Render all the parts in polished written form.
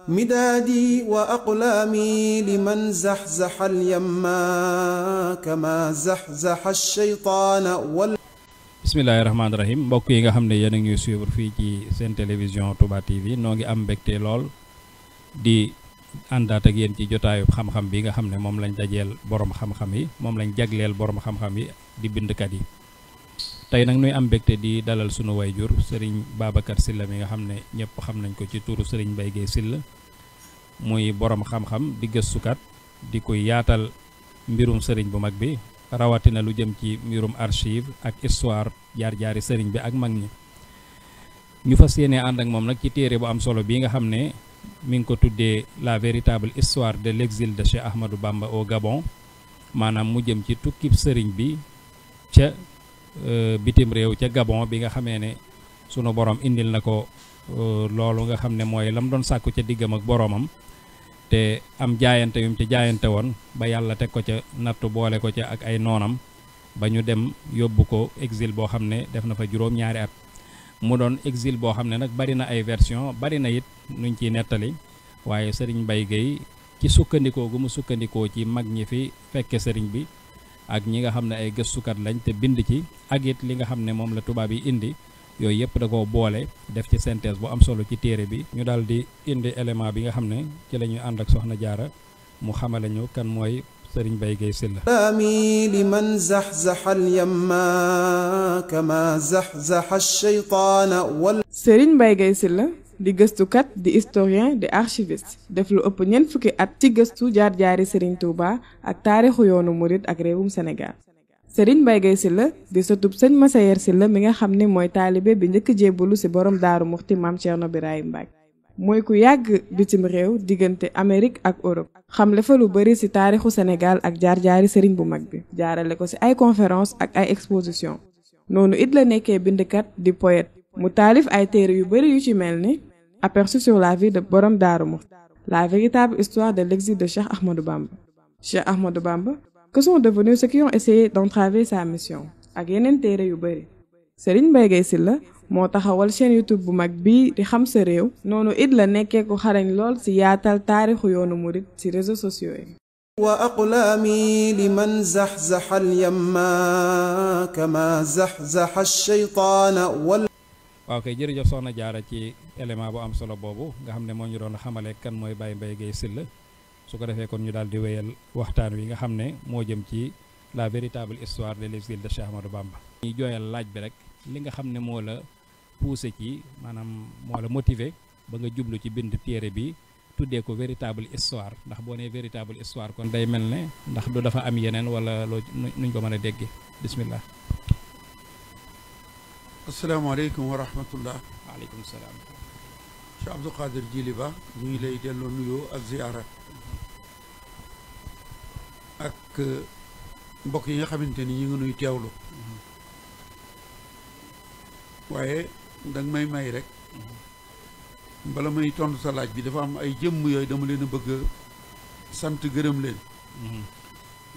مدادي وأقلامي لمن زحزح اليما كما زحزح الشيطان bismillahirrahmanirrahim mbokk yi nga xam ne yéen a ngi ñuy suivre fii ci seen télévision Touba TV noo ngi am mbégte lool di àndaat ak yéen ci jotaayu xam-xam bi nga xam ne moom lañ dajeel borom xam-xam yi moom lañ jagleel borom xam-xam yi di bindkat yi tey nag nuy am mbégte di dalal sunu wayjur Serigne Babacar Sylla mi nga xam ne ñëpp xam nañ ko ci turu Serigne Mbaye Guèye Sylla muy borom xam-xam di gëstukat di koy yaatal mbirum Serigne bu mag bi rawatina lu jëm ci mbirum archive ak histoire jaar-jaari sëriñ bi ak mag ñi ñu fas yéene ànd ak moom nag ci téere bu am solo bii nga xam ne mi ngi ko tuddee la véritable histoire de l'exil de Cheikh Ahmadou Bamba au Gabon maanaam mu jëm ci tukkib sëriñ bi ca bitim réew ca Gabon bi nga xamee ne sunu borom indil na ko loolu nga xam ne mooy lam doon sàkku ca diggam ak boromam te am jaayante yum ci jaayante woon ba yàlla teg ko ca nattu boole ko ca ak ay noonam ba ñu dem yóbbu ko exil boo xam ne def na fa juróom-ñaari at mu doon exil boo xam ne nag bari na ay version bari na it nuñ ciy nettali waaye sëriñ Mbaye Guèye ci sukkandikoo gu mu sukkandikoo ci mag ñi fi fekke sëriñ bi ak ñi nga xam ne ay gëstukat lañ te bind ci ak it li nga xam ne moom la tubaab yi indi yooyu yëpp da koo boole def ci synthèse bu am solo ci téere bi ñu daal di indi élément bi nga xam ne ci la ñuy ànd ak soxna Jaara mu xamale ñu kan mooy Serigne Mbaye Guèye Sylla liman zaxzaxa al-yamma kama zaxzaxa ash-shaytaana wal Serigne Mbaye Guèye Sylla di gëstukat di historien di archiviste def lu ëpp ñeent fukki at ci gëstu jaar-jaari Serigne Touba ak taarixu yoonu murit ak réewum Sénégal Serigne Mbaye Guèye Sylla di sëtub sëñ Massayer Sylla mi nga xam ne mooy taalibe bi njëkk jébbalu ci borom Daaru Muxti Maam Cerno Birahim Mbacke mooy ku yàgg bitim réew diggante Amérique ak Europe xamle fa lu bari ci taarixu Sénégal ak jaar-jaari Serigne bu mag bi jaarale ko ci ay conférence ak ay exposition noonu it la nekkee bindkat di poète mu taalif ay téere yu bari yu ci mel ni aperçu sur la vie de borom Daaru Muxti la véritable histoire de l'exil de Cheikh Ahmadou Bamba que sont devenus ceux qui ont essayé d'entraver sa mission ak yeneen téere yu bari Serigne Mbaye Guèye Sylla moo taxawal chaîne YouTube bu mag bii di xam sa réew noonu it la nekkee ku xarañ lool ci yaatal taarixu yoonu murit ci réseaux sociaux yi wa aqlaami liman zaxzaxa al-yamma kama zaxzaxa ash-shaytaana wal waaw kay jërëjëf soxna Jaara ci élément bu am solo boobu nga xam ne moo ñu doon xamale kan mooy Baye Mbaye Guèye Sylla su ko defee kon ñu daal di wéyal waxtaan wi nga xam ne moo jëm ci la véritable histoire de l'exil de Cheikh Ahmadou Bamba ñuy jooyal laaj bi rek li nga xam ne moo la poussé ci maanaam moo la motivé ba nga jublu ci bind téere bi tuddee ko véritable histoire ndax boo nee véritable histoire kon day mel ne ndax du dafa am yeneen wala loo nuñ ko mën a déggee bismillah asalaamaaleykum wa rahmatullah waaleykum salaam Cheikh Abdou Khadir Jili Ba ñu ngi lay delloo nuyoo ak ziyaara ak mbokk yi nga xamante ni ñu ngi nuy teewlu waaye danga may rek bala may tontu sa laaj bi dafa am ay jëmm yooyu dama leen a bëgg sant gërëm leen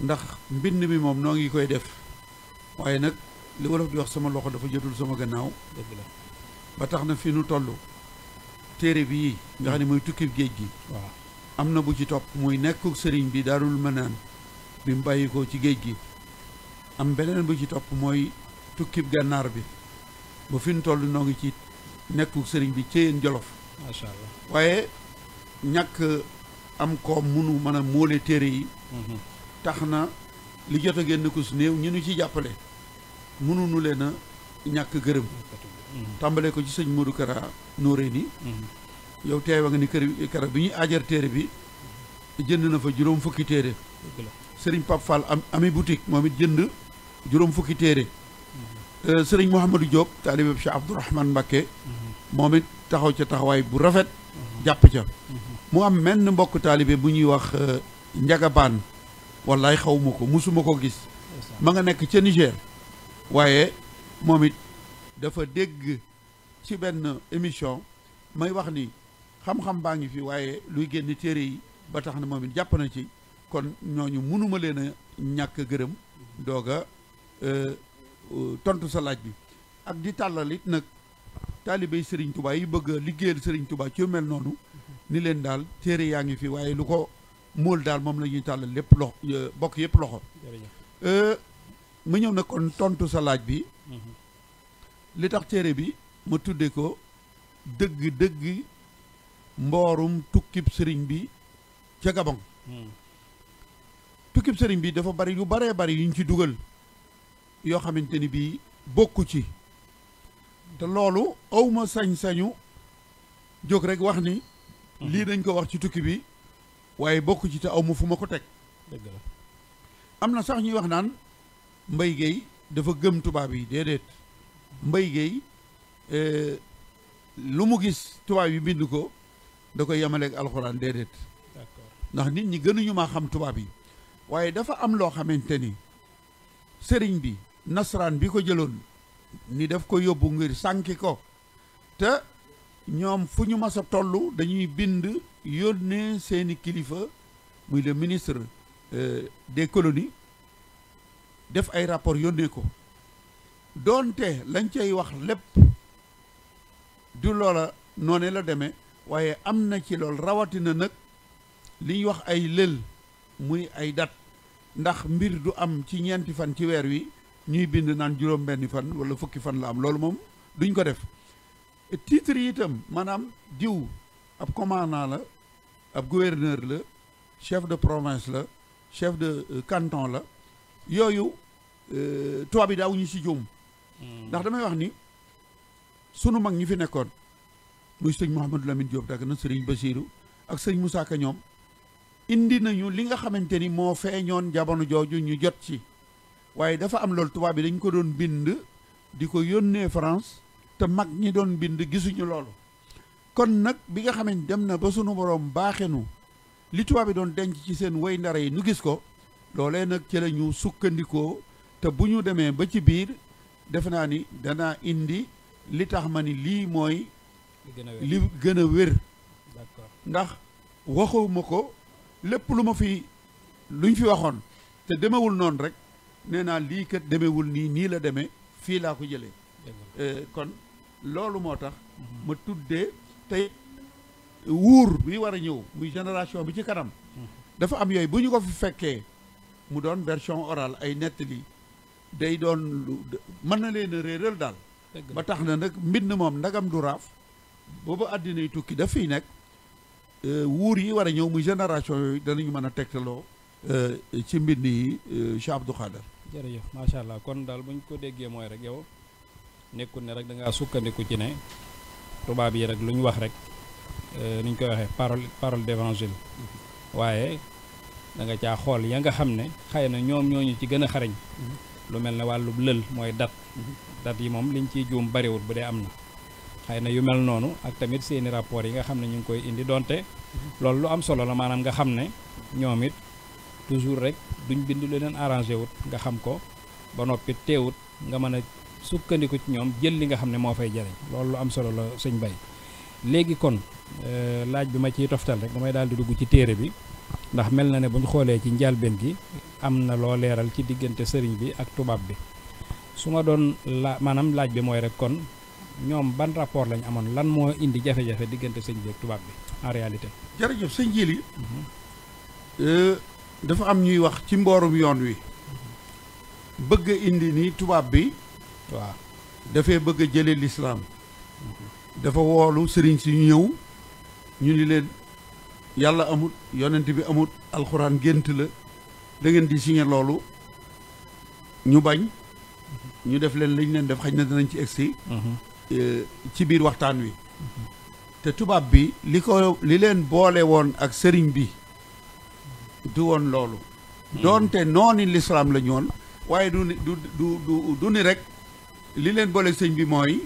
ndax mbind mi moom noo ngi koy def waaye nag li wolof di wax sama loxo dafa jotul sama gannaaw dëgg la ba tax na fi nu toll téere bii nga xam ne mooy tukkib géej gi waaw am na bu ci topp muy nekku sëriñ bi Daarul Manaan bi mu bàyyi ko ci géej gi am beneen bu ci topp mooy tukkib gànnaar bi ba fi nu toll noo ngi ci nekku sëriñ bi Ceyeen Jolof macha allah waaye ñàkk am koom munu mën a móole téere yi tax na li jot a génn ko su néew ñu nu ci jàppale mënunu leen a ñàkk gërëm tàmbale ko ci sëñ Modou Kara Nooré ni yow teewa nga ni kara bi ñuy ajar téere bi jënd na fa juróom fukki téere sëriñ Pape Fall ami boutique moom it jënd juróom fukki téere sëriñ Mouhamadou Diop taalibe Cheikh Abdourahmane Mbacké moom it taxaw ca taxawaay bu rafet jàpp ca mu am menn mbokk taalibe bu ñuy wax Njagabaan wallaay xawma ko musuma ko gis ma nga nekk ca Niger waaye moom it dafa dégg ci benn émission may wax ni xam-xam baa ngi fi waaye luy génn téere yi ba tax na moom it jàpp na ci kon ñooñu mënuma leen a ñàkk gërëm doog a tontu sa laaj bi ak di tàllal it nag taalibey Serigne Touba yi bëgg a liggéeyal Serigne Touba ci yu mel noonu ni leen daal téere yaa ngi fi waaye lu ko móol daal moom la ñuy tàllal lépp loxo bokk yëpp loxo. ma ñëw na kon tontu sa laaj bi. li tax téere bi ma tudde ko dëgg mboorum tukkib sëriñ bi ca Gabon. tukkib sëriñ bi dafa bari yu baree bari yuñ ci dugal yoo xamante ni bii bokku ci te loolu awma sañ-sañu jóg rek wax ni lii dañ ko wax ci tukki bi waaye bokku ci te awma fu ma ko teg. dëgg la am na sax ñuy wax naan Mbaye Guèye dafa gëm tubaab yi déedéet Mbaye Guèye lu mu gis tubaab yi bind ko da koy yemaleeg alxuraan déedéet. d'accord ndax nit ñi gënuñu maa xam tubaab yi waaye dafa am loo xamante ni sëriñ bi nasaraan bi ko jëloon ni daf ko yóbbu ngir sànki ko te ñoom fu ñu mas a toll dañuy bind yónnee seeni kilifa muy le ministre des colonies def ay rapport yónnee ko doonte lañ cay wax lépp du loola noone la demee waaye am na ci lool rawatina nag li ñuy wax ay lël muy ay dat ndax mbir du am ci ñeenti fan ci weer wi ñuy bind naan juróom benni fan wala fukki fan la am loolu moom duñ ko def titre yi itam maanaam diw ab commandant la ab gouverneur la chef de province la chef de canton la yooyu tubaab bi daawuñu ci juum ndax damay wax ni sunu mag ñi fi nekkoon muy sëñ Mouhamadou Lamine Diop Dagana sëriñ Bassirou ak sëñ Moussa Ka ñoom indi nañu li nga xamante ni moo feeñoon jamono jooju ñu jot ci waaye dafa am loolu tubaab bi dañ ko doon bind di ko yónnee France te mag ñi doon bind gisuñu loolu kon nag bi nga xamante dem na ba sunu boroom baaxenu li tubaab bi doon denc ci seen way ndara yi nu gis ko loolee nag ci la ñu sukkandikoo te bu ñu demee ba ci biir defe naa ni danaa indi li tax ma ni lii mooy li gën a wér ndax waxuma ko lépp lu ma fi luñ fi waxoon te demewul noonu rek nee naa lii kat demewul nii la demee fii laa ko jëlee kon loolu moo tax ma tuddee tey wuur bi war a ñëw muy génération bi ci kanam dafa am yooyu bu ñu ko fi fekkee mu doon version orale ay nettali day doon mën na leen a réeral daal ba tax na nag mbind moom ndagam du raaf booba àddina yi tukki daf fiy nekk wuur yi war a ñëw muy génération yooyu danañu mën a tegtaloo ci mbind yi Cheikh Abdou Khadar jërëjëf macha allah kon daal bu ñu ko déggee mooy rek yow nekkul ne rek da ngaa sukkandiku ci ne tubaab yi rek lu ñu wax rek ni ñu koy waxee parole d'évangile waaye da nga caa xool ya nga xam ne xëy na ñoom ñooñu ci gën a xarañ lu mel ne wàllu lël mooy dat yi moom liñ ciy juum bariwul bu dee am na xëy na yu mel noonu ak tamit seeni rapport yi nga xam ne ñu ngi koy indi donte loolu lu am solo la maanaam nga xam ne ñoom it toujours rek duñ bind lu leen arrangé wut nga xam ko ba noppi teewut nga mën a sukkandiku ci ñoom jël li nga xam ne moo fay jariñ loolu lu am solo la sëñ Bay léegi kon laaj bi ma ciy toftal rek damay daal di dugg ci téere bi ndax mel na ne buñ xoolee ci njalbeen gi am na loo leeral ci diggante sëriñ bi ak tubaab bi su ma doon maanaam laaj bi mooy rek kon ñoom ban rapport lañ amoon lan moo indi jafe-jafe diggante sëñ bi ak tubaab bi en réalité. jërëjëf sëñ Jili dafa am ñuy wax ci mboorum yoon wi bëgg a indi ni tubaab bi waaw dafay bëgg a jëlee lislaam dafa woolu sëriñ si ñu ñëw ñu ni leen yàlla amut yonent bi amut alxuraan gént la da ngeen di signé loolu ñu bañ ñu def leen lañ leen def xëy na dinañ ci egsi ci biir waxtaan wi te tubaab bi li leen boole woon ak sëriñ bi du woon loolu doonte nooni lislaam la ñoon waaye du ni rek li leen boole sëñ bi mooy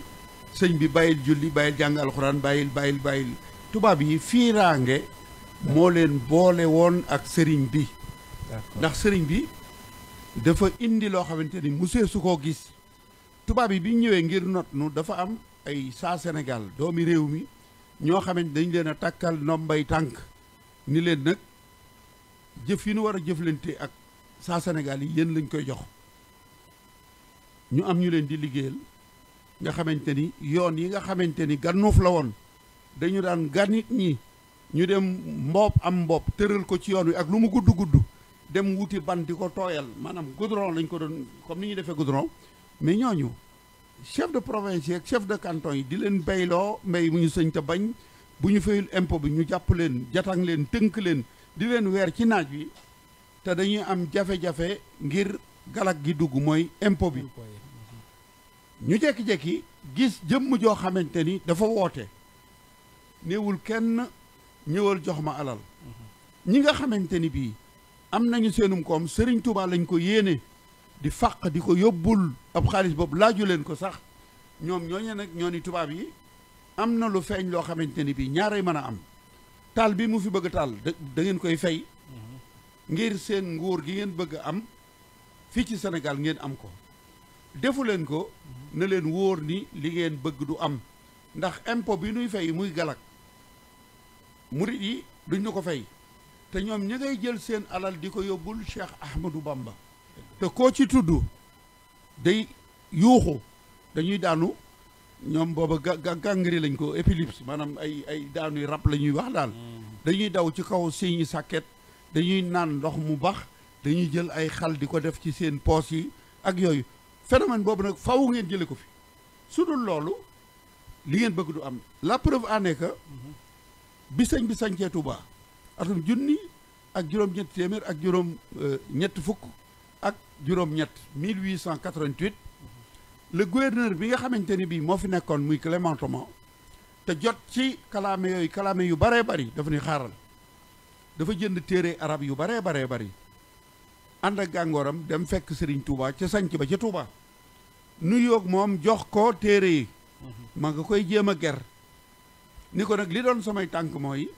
sëñ bi bàyyil julli bàyyil jàng alxuraan bàyyil tubaab yi fiiraange moo leen boole woon ak sëriñ bi ndax sëriñ bi dafa indi loo xamante ni musee su koo gis tubaab yi bi ñëwee ngir not nu dafa am ay saa Sénégal doomi réew mi ñoo xamante dañ leen a takkal ndombay tànk ni leen nag jëf yi nu war a jëflante ak saa Sénégal yi yéen lañ koy jox ñu am ñu leen di liggéeyal nga xamante ni yoon yi nga xamante ni gannuuf la woon dañu daan ganit ñi ñu dem mboob am mboob tëral ko ci yoon wi ak lu mu gudd dem wuti ban di ko tooyal maanaam goudron lañ ko doon comme ni ñuy defee goudron mais ñooñu chef de province yi ak chef de canton yi di leen bayloo mbay mu ñu sëñ te bañ bu ñu fayul impôt bi ñu jàpp leen jatang leen tënk leen di leen weer ci naaj wi te dañuy am jafe-jafe ngir galak gi dugg mooy impôt bi ñu jekki-jekki gis jëmm joo xamante ni dafa woote néewul kenn ñëwal jox ma alal ñi nga xamante ni bii am nañu seenum koom Serigne Touba lañ ko yéene di fàq di ko yóbbul ab xaalis boobu laaju leen ko sax ñoom ñooñe nag ñoo ni tubaab yi am na lu feeñ loo xamante ni bii ñaaray mën a am taal bi mu fi bëgg taal da ngeen koy fay ngir seen nguur gi ngeen bëgg am fii ci Sénégal ngeen am ko defu leen ko na leen wóor ni li ngeen bëgg du am ndax impôt bi nuy fay muy galak murit yi duñ na ko fay te ñoom ñi ngay jël seen alal di ko yóbbul Cheikh Ahmadou Bamba te koo ci tudd day yuuxu dañuy daanu ñoom booba gàngri lañ ko épilepsie maanaam ay daanuy rab la ñuy wax daal dañuy daw ci kaw siñi sàkket dañuy naan ndox mu bax dañuy jël ay xal di ko def ci seen poos yi ak yooyu phénomène boobu nag faw ngeen jële ko fi su dul loolu li ngeen bëgg du am la preuve en est que bi sëñ bi sañcee Touba atum junni ak juróom-ñett téeméer ak juróom ñett fukk ak juróom-ñett 1888 le gouverneur bi nga xamante ni bii moo fi nekkoon muy Clément Thomas te jot ci kalaame yu baree bari dafa ni xaaral dafa jënd téere arab yu baree bari ànd ak gàngooram dem fekk Serigne Touba ca sanc ba ca Touba nuyoog moom jox ko téere yi ma nga koy jéem a ger ni ko nag li doon samay tànk mooy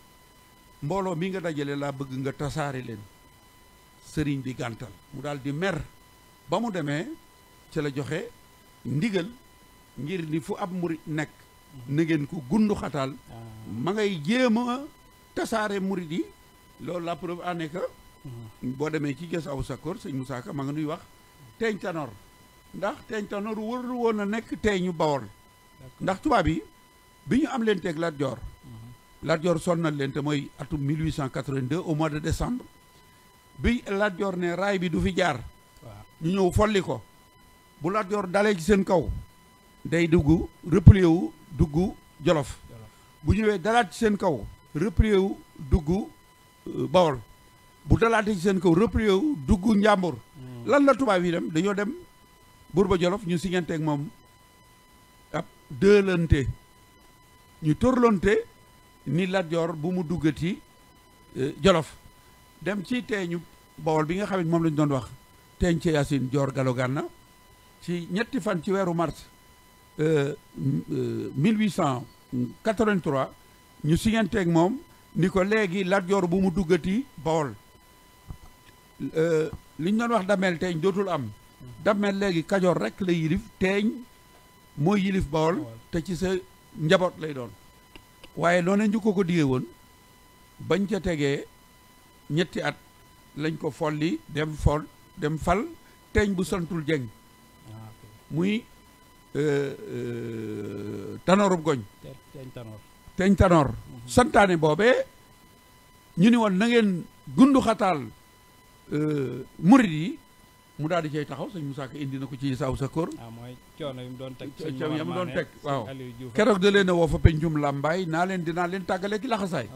mbooloo mi nga dajale laa bëgg nga tasaare leen sëriñ bi gàntal mu daal di mer ba mu demee ca la joxe ndigal ngir ni fu ab murit nekk na ngeen ko gundu xataal ma ngay jéem a tasaare murit yi loolu la preuve en est que boo demee ci gës aw sakkoor sëñ Moussa Ka ma nga nuy wax teeñ tanoor ndax teeñ tanoor wër woon a nekk teeñu Bawol ndax tubaab yi bi ñu am leen teeg Lat Joor Lat Joor sonnal leen te mooy atum 1882 au mois de décembre bi Lat Joor ne raay bi du fi jaar ñu ñëw folli ko bu Lat Joor dalee ci seen kaw day dugg replié wu dugg Jolof bu ñëwee dalaat ci seen kaw replié wu dugg Bawol bu dalaatee ci seen kaw replié wu dugg Njàmbur lan la tubaab yi dem dañoo dem Buurba Jolof ñu siñanteeg moom ab dëlante ñu torlonte ni Lat Joor bu mu duggati Jolof dem ci teeñu Bawol bi nga xam ne moom lañ doon wax teeñ ci Yaasin Joor Galo Gànna ci ñetti fan ci weeru mars 1883 ñu siñanteeg moom ni ko léegi Lat Joor bu mu duggati Bawol li ñu doon wax dameel teeñ dootul am dameel léegi Kajoor rek la yilif teeñ mooy yilif Bawol te ci sa njaboot lay doon waaye loone ñu ko digee woon bañ ca tegee ñetti at lañ ko folli dem fal teeñ bu santul Jeng muy tanoorub goñ teeñ tanoor santaane boobee ñu ni woon na ngeen gundu xataal murid yi mu daal di cay taxaw sëñ Moussa Ka indi na ko ci saw sa kóor mooy coono yi mu doon teg waaw keroog da leen a woo fa pencum làmbaay dinaa leen tàggale ki laxasaay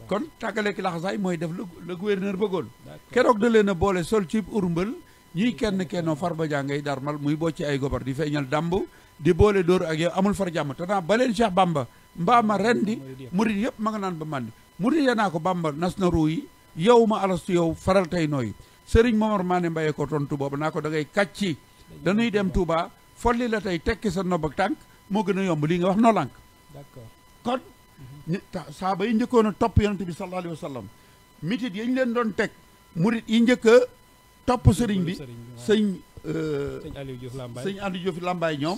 kon tàggale ki laxasaay mooy def le gouverneur bëggoon keroog da leen a boole sol cib urmbal ñuy kennoo Farba Dia ngay darmal muy bocci ay gobar di feeñal dàmb di boole dóor ak yow amul far jàmm te naa ba leen Cheikh Bamba mbaa ma ren di murid yëpp ma nga naan ba màndi murid ya naa ko Bamba nas na ruu yi yow ma alastu yow faral tey nooyi sëriñ Momar Mané Mbaye ko tontu boobu naa ko da ngay kàcci dañuy dem Touba folli la tey tekki sa nob ak tànk moo gën a yomb lii nga wax noo lànk kon saaba yi njëkkoon a topp yonent bi sallallahu alayhi wa sallam mitit yi ñu leen doon teg murit yi njëkk a topp sëriñ bi sëñ Aliou Diouf Lambaye ñoom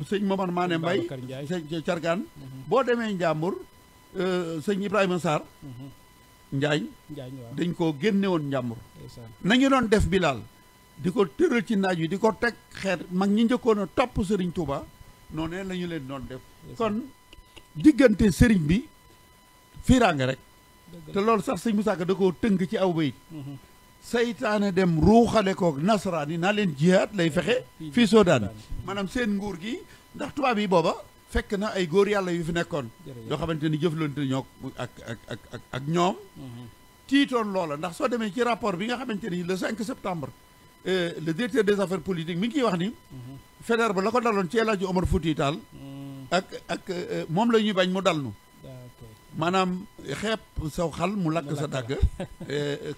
sëñ Momar Mané Mbaye sëñ Cargaan boo demee Njàmbur sëñ Ibrahima Sarr Njaañ dañ ko génne woon Njàmbur nañu doon def Bilaal di ko tëral ci naaj wi di ko teg xeet mag ñi njëkkoon a topp sëriñ Touba noonu la ñu leen doon def kon diggante sëriñ bi fiiraange rek te loolu sax sëñ Moussa Ka da koo tënk ci aw bayit saytaane dem ruuxale koog nasaraan yi naa leen jihaad lay fexe fii Soodaan maanaam seen nguur gi ndax tubaab yi booba fekk na ay góor yàlla yu fi nekkoon yoo xamante ni jëflante ñoo ak ñoom tiitoon loola ndax soo demee ci rapport bi nga xamante ni le 5 septembre le directeur des affaires politiques mi ngi ciy wax ni Faidherbe ba la ko daloon ci El Hadji Omar Fouti Tall ak moom la ñuy bañ mu dal nu maanaam xeeb saw xal mu lakk sa dàgg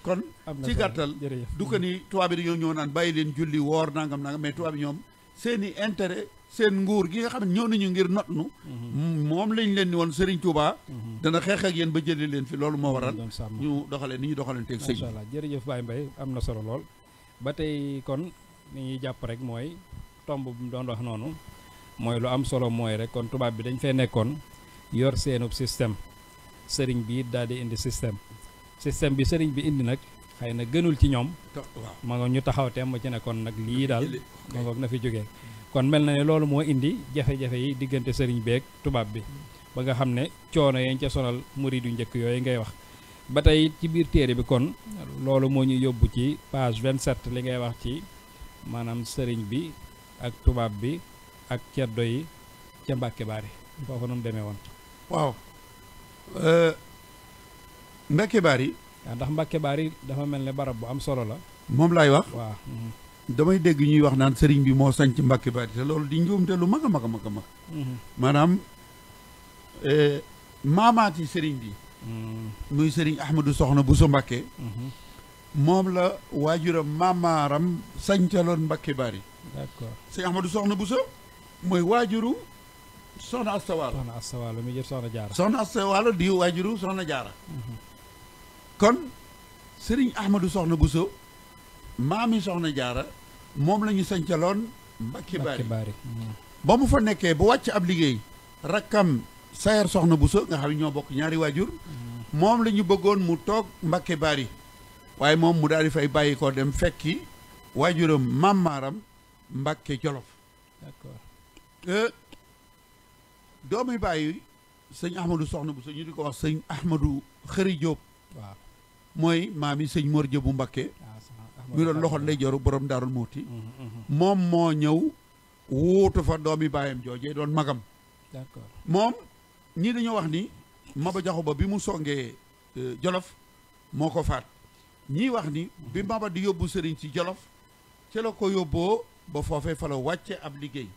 kon ci gàttal du ko ni tubaab bi dañoo ñëw naan bàyyi leen julli woor nangam mais tubaab bi ñoom seeni intérêt seen nguur gi nga xam ne ñëw nañu ngir not nu moom lañ leen ni woon Serigne Touba dana xeex ak yéen ba jëlee leen fi loolu moo waral ñu doxalee ni ñu doxaleen teeg sëñ Allah jërëjëf Baye Mbaye am na solo lool ba tey kon ni ñuy jàpp rek mooy tomb bi mu doon wax noonu mooy lu am solo mooy rek kon tubaab bi dañ fee nekkoon yor seenub système sëriñ bi daal di indi système bi sëriñ bi indi nag xëy na gënul ci ñoom ma nga ñu taxaw temm ci ne kon nag lii daal ma ngoog na fi jógee kon mel na ne loolu moo indi jafe-jafe yi diggante sëriñ beeg tubaab bi ba nga xam ne coono yañ ca sonal murid yu njëkk yooyu ngay wax ba tey ci biir téere bi kon loolu moo ñu yóbbu ci page 27 li ngay wax ci maanaam sëriñ bi ak tubaab bi ak ceddo yi ca Mbàkke Baari foofu noonu demee woon waaw Mbàkke Baari waaw ndax Mbàkke Baari dafa mel ne barab bu am solo la moom laay wax waaw damay dégg ñuy wax naan sëriñ bi moo sanc Mbàkke Baari te loolu di njuumte lu mag a mag a mag a mag maanaam maamaati sëriñ bi muy sëriñ Ahmadou Soxna Bousso Mbàkke moom la waajuram maamaaram sancaloon Mbàkke Baari d'accord sëriñ Ahmadou Soxna Bousso mooy waajuru Soxna Asta Waalo mi jër Soxna Jaara Soxna Asta Waalo di waajuru Soxna Jaara kon sëriñ Ahmadou Soxna Bousso maami Soxna Jaara moom la ñu sancaloon Mbàkke Baari ba mu fa nekkee ba wàcc ab liggéey rakkam Sayer Soxna Bousso nga xam ne ñoo bokk ñaari waajur moom la ñu bëggoon mu toog Mbàkke Baari waaye moom mu daal di fay bàyyi ko dem fekki waajuram mammaaram Mbàkke Jolof d'accord doomi bàyyi sëñ Ahmadou Soxna Bousso ñu di ko wax sëñ Ahmadou Xëri Jóob waaw mooy maami sëñ Mor Jóobu Mbàkke mi doon loxo ndeyjooru borom Daarul Muuti moom moo ñëw wuutu fa doomi baayam joojee doon magam d'accord moom ñii dañoo wax ni Maba Jaxu Ba bi mu songee Jolof moo ko faat ñii wax ni bi Maba di yóbbu sëriñ ci Jolof ci la ko yóbboo ba foofee fa la wàcce ab liggéey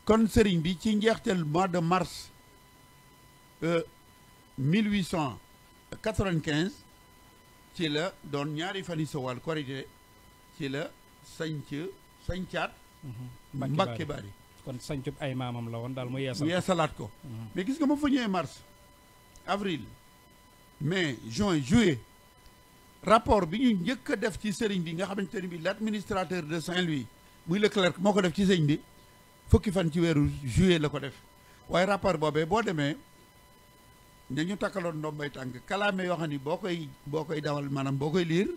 kon sëriñ bi ci njeexteel mois de mars 1895 ci la doon ñaari fani sowal korité ci la sañcaat Mbàkke Baari kon sañcub ay maamam la woon daal mu yeesalaat ko mais gis nga ma fa ñëwee mars avril mai juin juillet rapport bi ñu njëkk a def ci sëriñ bi nga xamante ne bi l'administrateur de Saint-Louis muy Leclerc moo ko def ci sëriñ bi fukki fan ci weeru juillet la ko def waaye rapport boobee boo demee dañu takkaloon ndombay tànk kalaame yoo xam ni boo koy dawal maanaam boo koy liir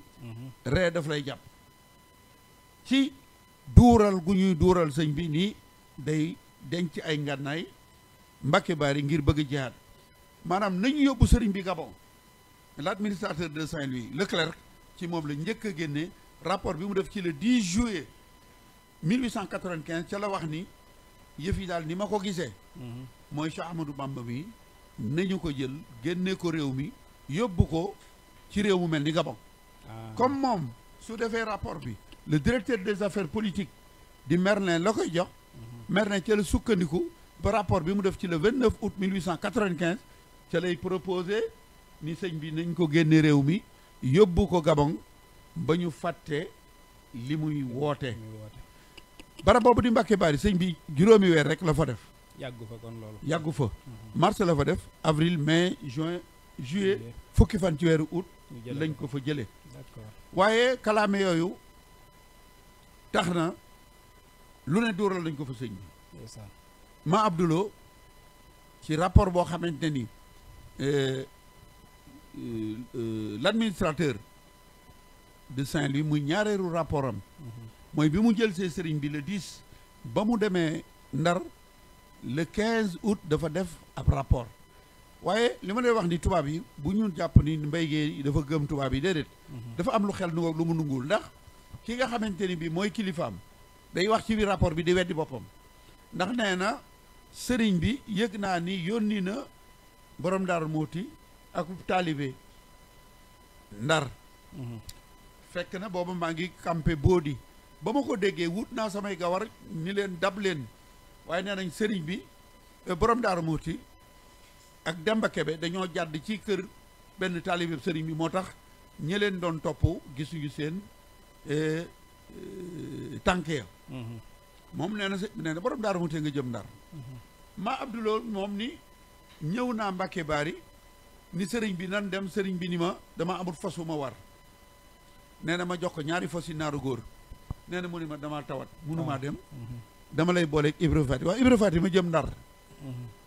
ree daf lay jàpp ci duural gu ñuy duural sëñ bi nii day denc ay ngànnaay Mbàkke Baari ngir bëgg jihaad maanaam nañu yóbbu sëriñ bi Gabon l'administrateur de Saint-Louis Leclerc ci moom la njëkk a génne rapport bi mu def ci le 10 juillet 1895 ca la wax ni yëf yi daal ni ma ko gisee mooy Cheikh Ahmadou Bamba mi nañu ko jël génne ko réew mi yóbbu ko ci réew mu mel ni Gabon comme moom su defee rapport bi le directeur des affaires politiques di Merlin la koy jox Merlin ca la sukkandiku ba rapport bi mu def ci le 29 août 1895 ca lay proposé ni sëñ bi nañ ko génne réew mi yóbbu ko Gabon ba ñu fàtte li muy woote barab boobu di Mbàkke Baari sëñ bi juróomi weer rek la fa def yàggu fa kon loolu yàggu fa mars la fa def avril mai juin juillet fukki fan ci weeru août lañ ko fa jëlee waaye kalaame yooyu tax na lu ne dóoral lañ ko fa sëñ bi ma Abdoulou ci rapport boo xamante ni l'administrateur de Saint-Louis muy ñaareelu rapport am mooy bi mu jël see sëriñ bi le 10 ba mu demee Ndar le 15 août dafa def ab rapport waaye li ma lay wax ni tubaab yi bu ñu jàpp ni Mbaye Guèye dafa gëm tubaab yi déedéet dafa am lu xel nu lu mu nungul ndax ki nga xamante ni bi mooy kilifaam day wax ci biir rapport bi di weddi boppam ndax nee na sëriñ bi yëg naa ni yónni na borom Daaru Muhti ak taalibe Ndar fekk na booba maa ngi campé boodi ba ma ko déggee wut naa samay gawar ni leen dab leen waaye nee nañ sëriñ bi borom Daaru Muhti ak Demba Kebe dañoo jàdd ci kër benn taalibe sëriñ bi moo tax ñi leen doon topp gisuñu seen tànk ya moom nee na borom Daaru Muhti nga jëm Ndar maa Abdouloo moom ni ñëw naa Mbàkke Baari ni sëriñ bi nan dem sëriñ bi ni ma dama amul fas wu ma war nee na ma jox ko ñaari fas yi naaru góor nee na mu ni ma dama tawat munumaa dem dama lay booleeg Ibra Faati waaw Ibra Faati ma jëm Ndar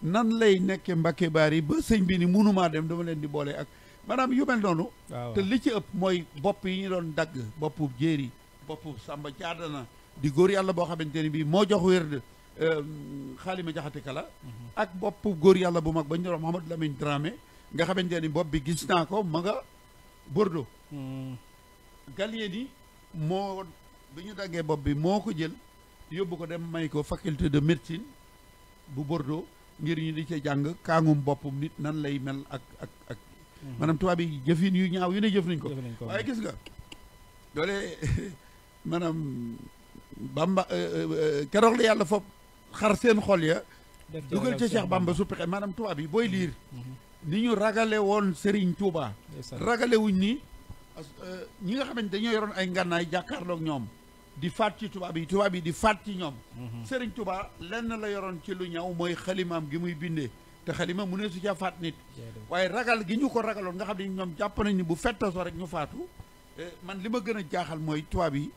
nan lay nekke Mbàkke Baari ba sëñ bi ni munumaa dem dama leen di boole ak maanaam yu mel noonu te li ci ëpp mooy bopp yi ñu doon dagg boppu jéeri boppu Samba Jaadana di góor yàlla boo xamante ni bii moo jox wér Xaalima Jaxate Kala ak boppu góor yàlla bu mag ba ñu doon Mouhamadou Lamine Dramé nga xamante ni bopp bi gis naa ko ma nga Bordeaux Gallieni moo bi ñu daggee bopp bi moo ko jël yóbbu ko dem may ko faculté de médecine bu Bordeaux ngir ñu di ca jàng kaangum boppum nit nan lay mel ak maanaam tubaab yi jëfin yu ñaaw yu ne jëf nañ ko waaye gis nga doole maanaam Bamba keroog la yàlla foofu xar seen xol ya dugal ca Cheikh Bamba su pexe maanaam tubaab yi booy liir ni ñu ragale woon Serigne Touba ragale wuñ ni ñi nga xamante dañoo yoroon ay ngànnaay jàkkaarloog ñoom di faat ci tubaab yi di faat ci ñoom Serigne Touba lenn la yoroon ci lu ñaw mooy xalimaam gi muy bindee te xalima mu ne su ca faat nit waaye ragal gi ñu ko ragaloon nga xam ne ñoom jàpp nañ ni bu fettaso rek ñu faatu man li ma gën a jaaxal mooy tubaab yi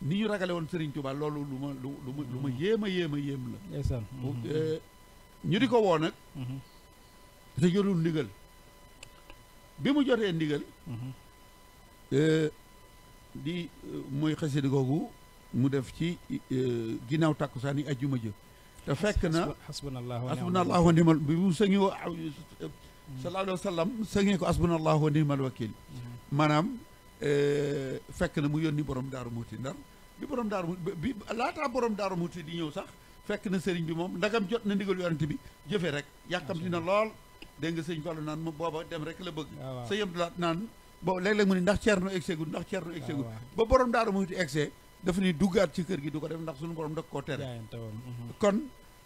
ni ñu ragale woon Serigne Touba loolu lu ma yéem a yéem la ñu di ko woo nag te jëlul ndigal bi mu jotee ndigal di mooy xasida googu mu def ci ginnaaw tàkkusaan yi ajjuma jë te fekk na hasbunallahu wa ni'mal bi mu sëñoo sallallahu alayhi wa sallam sëñee ko hasbunallahu wa ni'mal wakil maanaam fekk na mu yónni borom Daaru Muhti Ndar bi borom Daaru bi laataa borom Daaru Muhti di ñëw sax fekk na sëriñ bi moom ndagam jot na ndigal yonent bi jëfe rek yàkkamti na lool dégg nga sëñ Fallu naan ma booba dem rek la bëgg sa yëm dalaat naan bo léeg-léeg mu ni ndax Ceerno egseegul ba borom Daaru Muhti egsee dafa ni duggaat ci kër gi du ko def ndax suñu borom da koo tere kon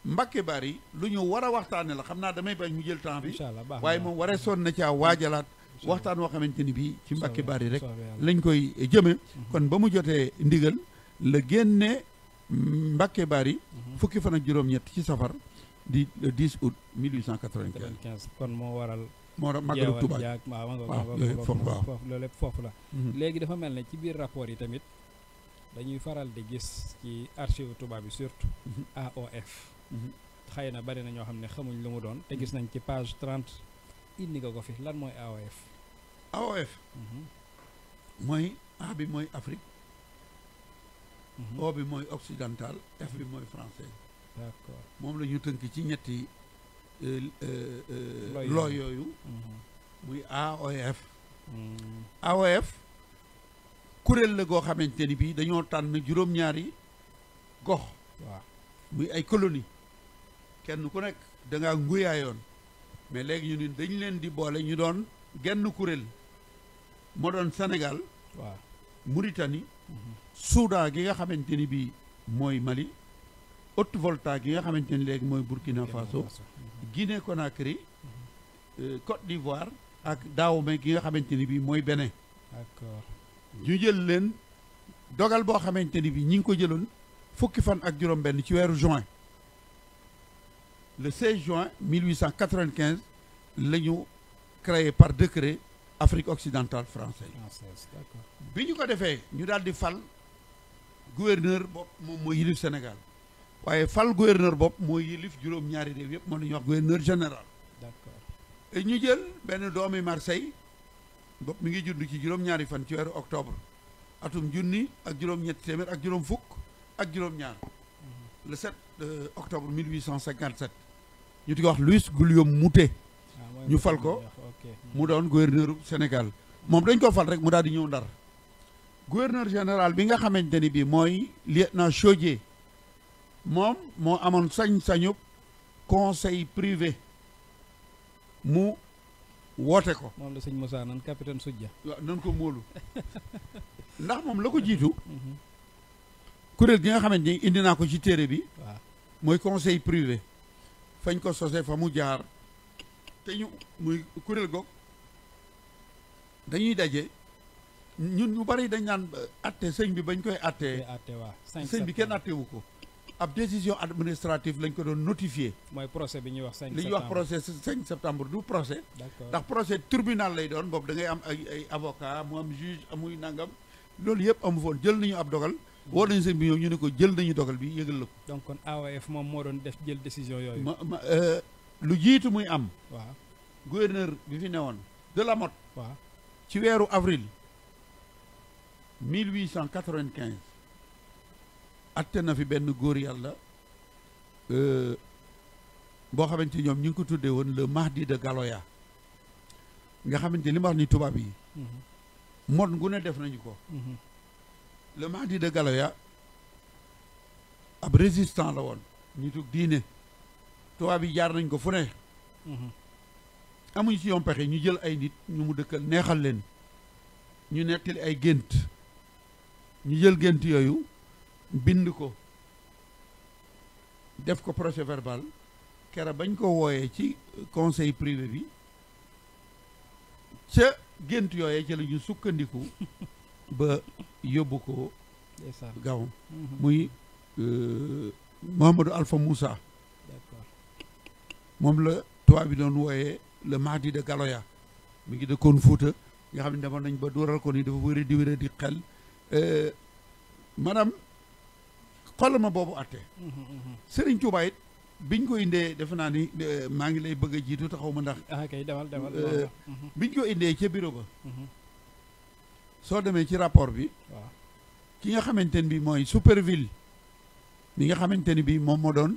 Mbàkke Baari lu ñu war a waxtaane la xam naa damay bañ mu jël temps bi waaye moom waree sonn na caa waajalaat waxtaan woo xamante ni bii ci Mbàkke Baari rek lañ koy jëme kon ba mu jotee ndigal la génne Mbàkke Baari fukki fan ak juróom-ñett ci safar di le 10 août 1895 kon moo waral màggalu Tuubaa waaw loolu lépp foofu la léegi dafa mel ne ci biir rapport yi tamit dañuy faral di gis ci archive tubaab bi surtout AOF xëy na bari na ñoo xam ne xamuñ lu mu doon te gis nañ ci page 30 indi nga ko fi lan mooy AOF mooy A bi mooy Afrique O bi mooy occidental F bi mooy français d'accord moom la ñu tënk ci ñetti loo yooyu muy AOF AOF kuréel la goo xamante ni bii dañoo tànn juróom-ñaari gox waaw muy ay colonie kenn ku nekk da ngaa nguyaayoon mais léegi ñu ni dañ leen di boole ñu doon genn kuréel moo doon Sénégal waaw Mauritanie Soudan gi nga xamante ni bii mooy Mali Haute-Volta gi nga xamante ni léegi mooy Burkina Faso Guinée Conakry Côte d'Ivoire ak Dahomey gi nga xamante ni bii mooy Bénin d'accord ñu jël leen dogal boo xamante ni bii ñi ngi ko jëloon fukki fan ak juróom-benn ci weeru juin le 16 juin 1895 la ñu créé par décret Afrique occidentale française d'accord bi ñu ko defee ñu daal di fal gouverneur bopp moom mooy yilif Sénégal waaye fal gouverneur bopp mooy yilif juróom-ñaari réew yëpp moom la ñuy wax gouverneur général d'accord et ñu jël benn doomi Marseille bopp mi ngi judd ci juróom-ñaari fan ci weeru octobre atum junni ak juróom-ñetti téeméer ak juróom fukk ak juróom-ñaar le 7 octobre 1857 ñu di ko wax Louis Guillaume Moutet ñu fal ko mu doon gouverneur Sénégal moom dañ ko fal rek mu daal di ñëw Ndar gouverneur général bi nga xamante ni bi mooy lieutenant Chaudié moom moo amoon sañ-sañu conseil privé mu woote ko moom la sëñ Moussa nan capitaine Soudja waaw nan ko móolu ndax moom la ko jiitu kuréel gi nga xamante ni indi naa ko ci téere bi waaw mooy conseil privé fañ ko sosé fa mu jaar te ñu muy kuréel goog dañuy daje ñun ñu bari dañ naan atte sëñ bi bañ koy attee waaw sëñ bi kenn attewu ko ab décision administrative lañ ko doon notifié mooy procès bi ñuy wax 5 li ñuy wax procès 5 septembre du procès d'accord ndax procès tribunal lay doon boobu da ngay am ay avocat mu am juge amuy nangam loolu yëpp amu foon jël nañu ab dogal woo nañu sëñ bi ñëw ñu ne ko jël nañu dogal bi yëgal la ko donc kon AOF moom moo doon def jël décision yooyu lu jiitu muy am waaw gouverneur bi fi newoon de Lamotte waaw ci weeru avril 1895 atte na fi benn góor yàlla boo xamante ni ñoom ñu ngi ko tuddee woon le Mahdi de Galoya nga xamante li ma wax ni tubaab yi mon gu ne def nañu ko le Mahdi de Galoya ab résistant la woon nitu diine tubaab yi jaar nañ ko fu ne amuñ ci yoon pexe ñu jël ay nit ñu mu dëkkal neexal leen ñu nettali ay gént ñu jël gént yooyu bind ko def ko procès verbal kera bañ ko wooyee ci conseil privé bi ca gént yooyee ca la ñu sukkandiku ba yóbbu ko Gabon muy Mouhamadou Alpha Moussa d'accord moom la tubaab bi doon wooyee le Mahdi de Galoya mi ngi dëkkoon Fuuta nga xam ne demoon nañ ba dooral ko ni dafa wéra di xel maanaam xoolal ma boobu atte Serigne Touba it biñ ko indee defe naa ni maa ngi lay bëgg a jiitu taxaw ma ndax kay demal biñ ko indee ca bureau ba soo demee ci rapport bi waaw ki nga xamante ni bi mooy Superville mi nga xamante ni bi moom moo doon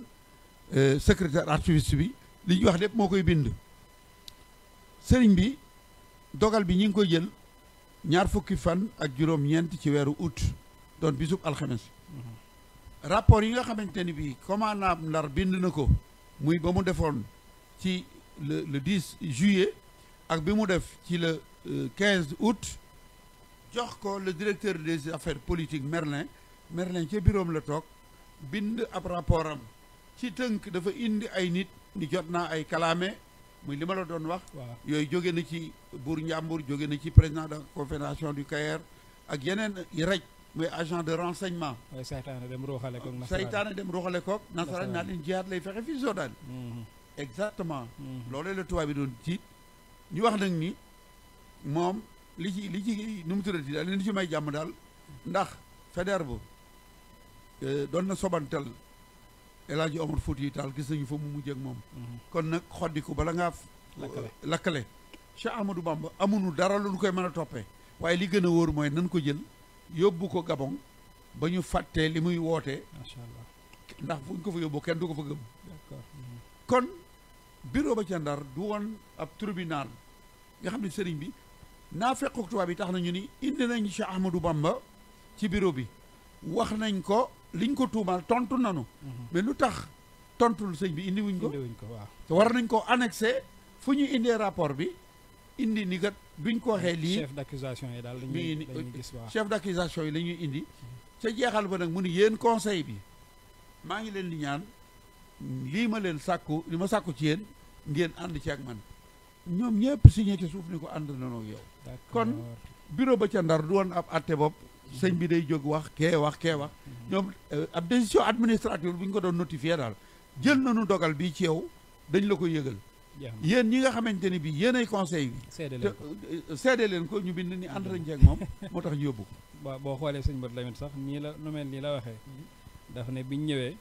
secrétaire archiviste bi li ñu wax lépp moo koy bind sëriñ bi dogal bi ñi ngi koy jël ñaar fukki fan ak juróom-ñeent ci weeru août doon bisub alxames rapport yi nga xamante ni bi commandant Ndar bind na ko muy ba mu defoon ci le 10 juillet ak bi mu def ci le 15 août jox ko le directeur des affaires politiques Merlin ca bureau la toog bind ab rapport am ci tënk dafa indi ay nit ni jot naa ay kalaame muy li ma la doon wax yooyu jóge na ci buur Njàmbur jóge na ci président de la confédération du Caire ak yeneen rej muy agent de renseignement saytaane dem ruuxale koog nasaraan naa leen jihaad lay fexe fii Soodaan exactement loolee la tubaab bi doon tiit ñu wax nag ni moom li ci nu mu tuddati daal li ci may jàmm daal ndax Faidherbe doon na sobantal El Hadji Omar Foutiyou Tall gis nañu fa mu mujj ak moom kon nag xoddiku bala ngaa lakkale Cheikh Ahmadou Bamba amuñu dara lu ñu koy mën a toppee waaye li gën a wóor mooy nan ko jël yóbbu ko Gabon ba ñu fàttee li muy wootee macha allah ndax fu ñu ko fa yóbbu kenn du ko fa gëm d'accord kon bureau ba ca Ndar du woon ab tribunal nga xam ne sëriñ bi naa fekk tubaab bi tax nañu ni indi nañ Cheikh Ahmadou Bamba ci bureau bi wax nañ ko liñ ko tuumaal tontu nanu mais lu tax tontul sëñ bi indi wuñ ko waaw te war nañ ko annexé fu ñu indee rapport bi indi ni kat duñ ko waxee lii chef d'accusation yi daal lañuy gis waaw chef d'accusation yi la ñuy indi ca jeexal ba nag mu ni yéen conseil bi maa ngi leen di ñaan lii ma leen sàkku li ma sàkku ci yéen ngeen ànd ci ak man ñoom ñëpp signé ci suuf ni ko ànd nanoo yow kon bureau ba ca Ndar du woon ab atte bopp sëñ bi day jóg wax kee wax ñoom ab décision administrative bu ñu ko doon notifié daal jël nañu dogal bi ci yow dañ la ko yëgal yéen ñi nga xamante ni bi yéen ay conseil bi seede leen ko ñu bind ni ànd nañ ci ak moom moo tax ñu yóbbu ko boo xoolee sëñ Bët Lamin sax nii la nu mel nii la waxee daf ne biñ ñëwee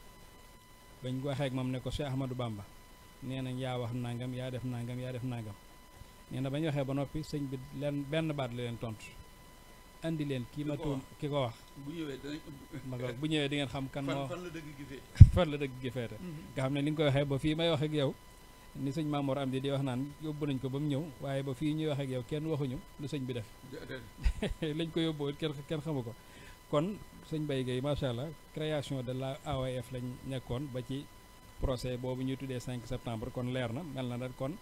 bañ ko waxee ak moom ne ko Cheikh Ahmadou Bamba nee nañ yaa wax nangam yaa def nangam nee na bañ waxee ba noppi sëñ bi leen benn baat la leen tontu andi leen kii ma tuum ki ko wax bu ñëwee danañ bu ñëwee di ngeen xam kan moo fan la dëgg gi fee fan la dëgg gi feete nga xam ne ni nga koy waxee ba fii may wax ak yow ni sëñ Mamour am di wax naan yóbbu nañ ko ba mu ñëw waaye ba fii ñuy wax ak yow kenn waxuñu lu sëñ bi def lañ ko yóbboo kenn xamu ko kon sëñ Mbaye Guèye macha allah création de la AOF lañ nekkoon ba ci procès boobu ñuy tuddee 5 septembre kon leer na mel na nag kon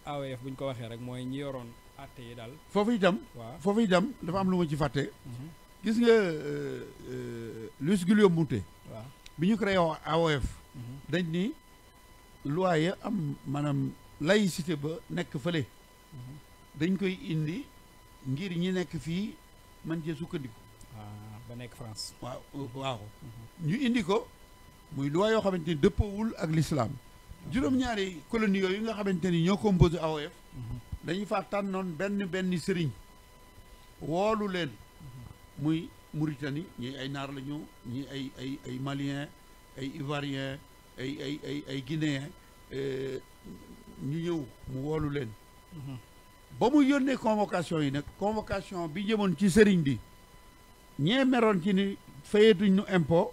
AOF bu ñu ko waxee rek mooy ñi yoroon àtte yi daal. foofu itam. waaw foofu itam dafa am lu ma ci fàtte. gis nga Luis Guillaume Moutet. waaw bi ñu créé AOF. dañ ni loi ya am maanaam laïcité ba nekk fële. dañ koy indi ngir ñi nekk fii man cee sukkandiku. ba nekk France. waaw ñu indi ko muy loi yoo xamante ni dëppoowul ak l'islam. juróom-ñaari colonie yooyu nga xamante ni ñoo composé AOF. dañuy fa tànnoon benn sëriñ woolu leen. muy Mauritanie ñii ay naar la ñu ñii ay malien ay ivoirien ay guinéen ñu ñëw mu woolu leen. ba mu yónnee convocation yi nag convocation bi jëmoon ci sëriñ bi ñee meroon ci ni fayeetuñ nu impôt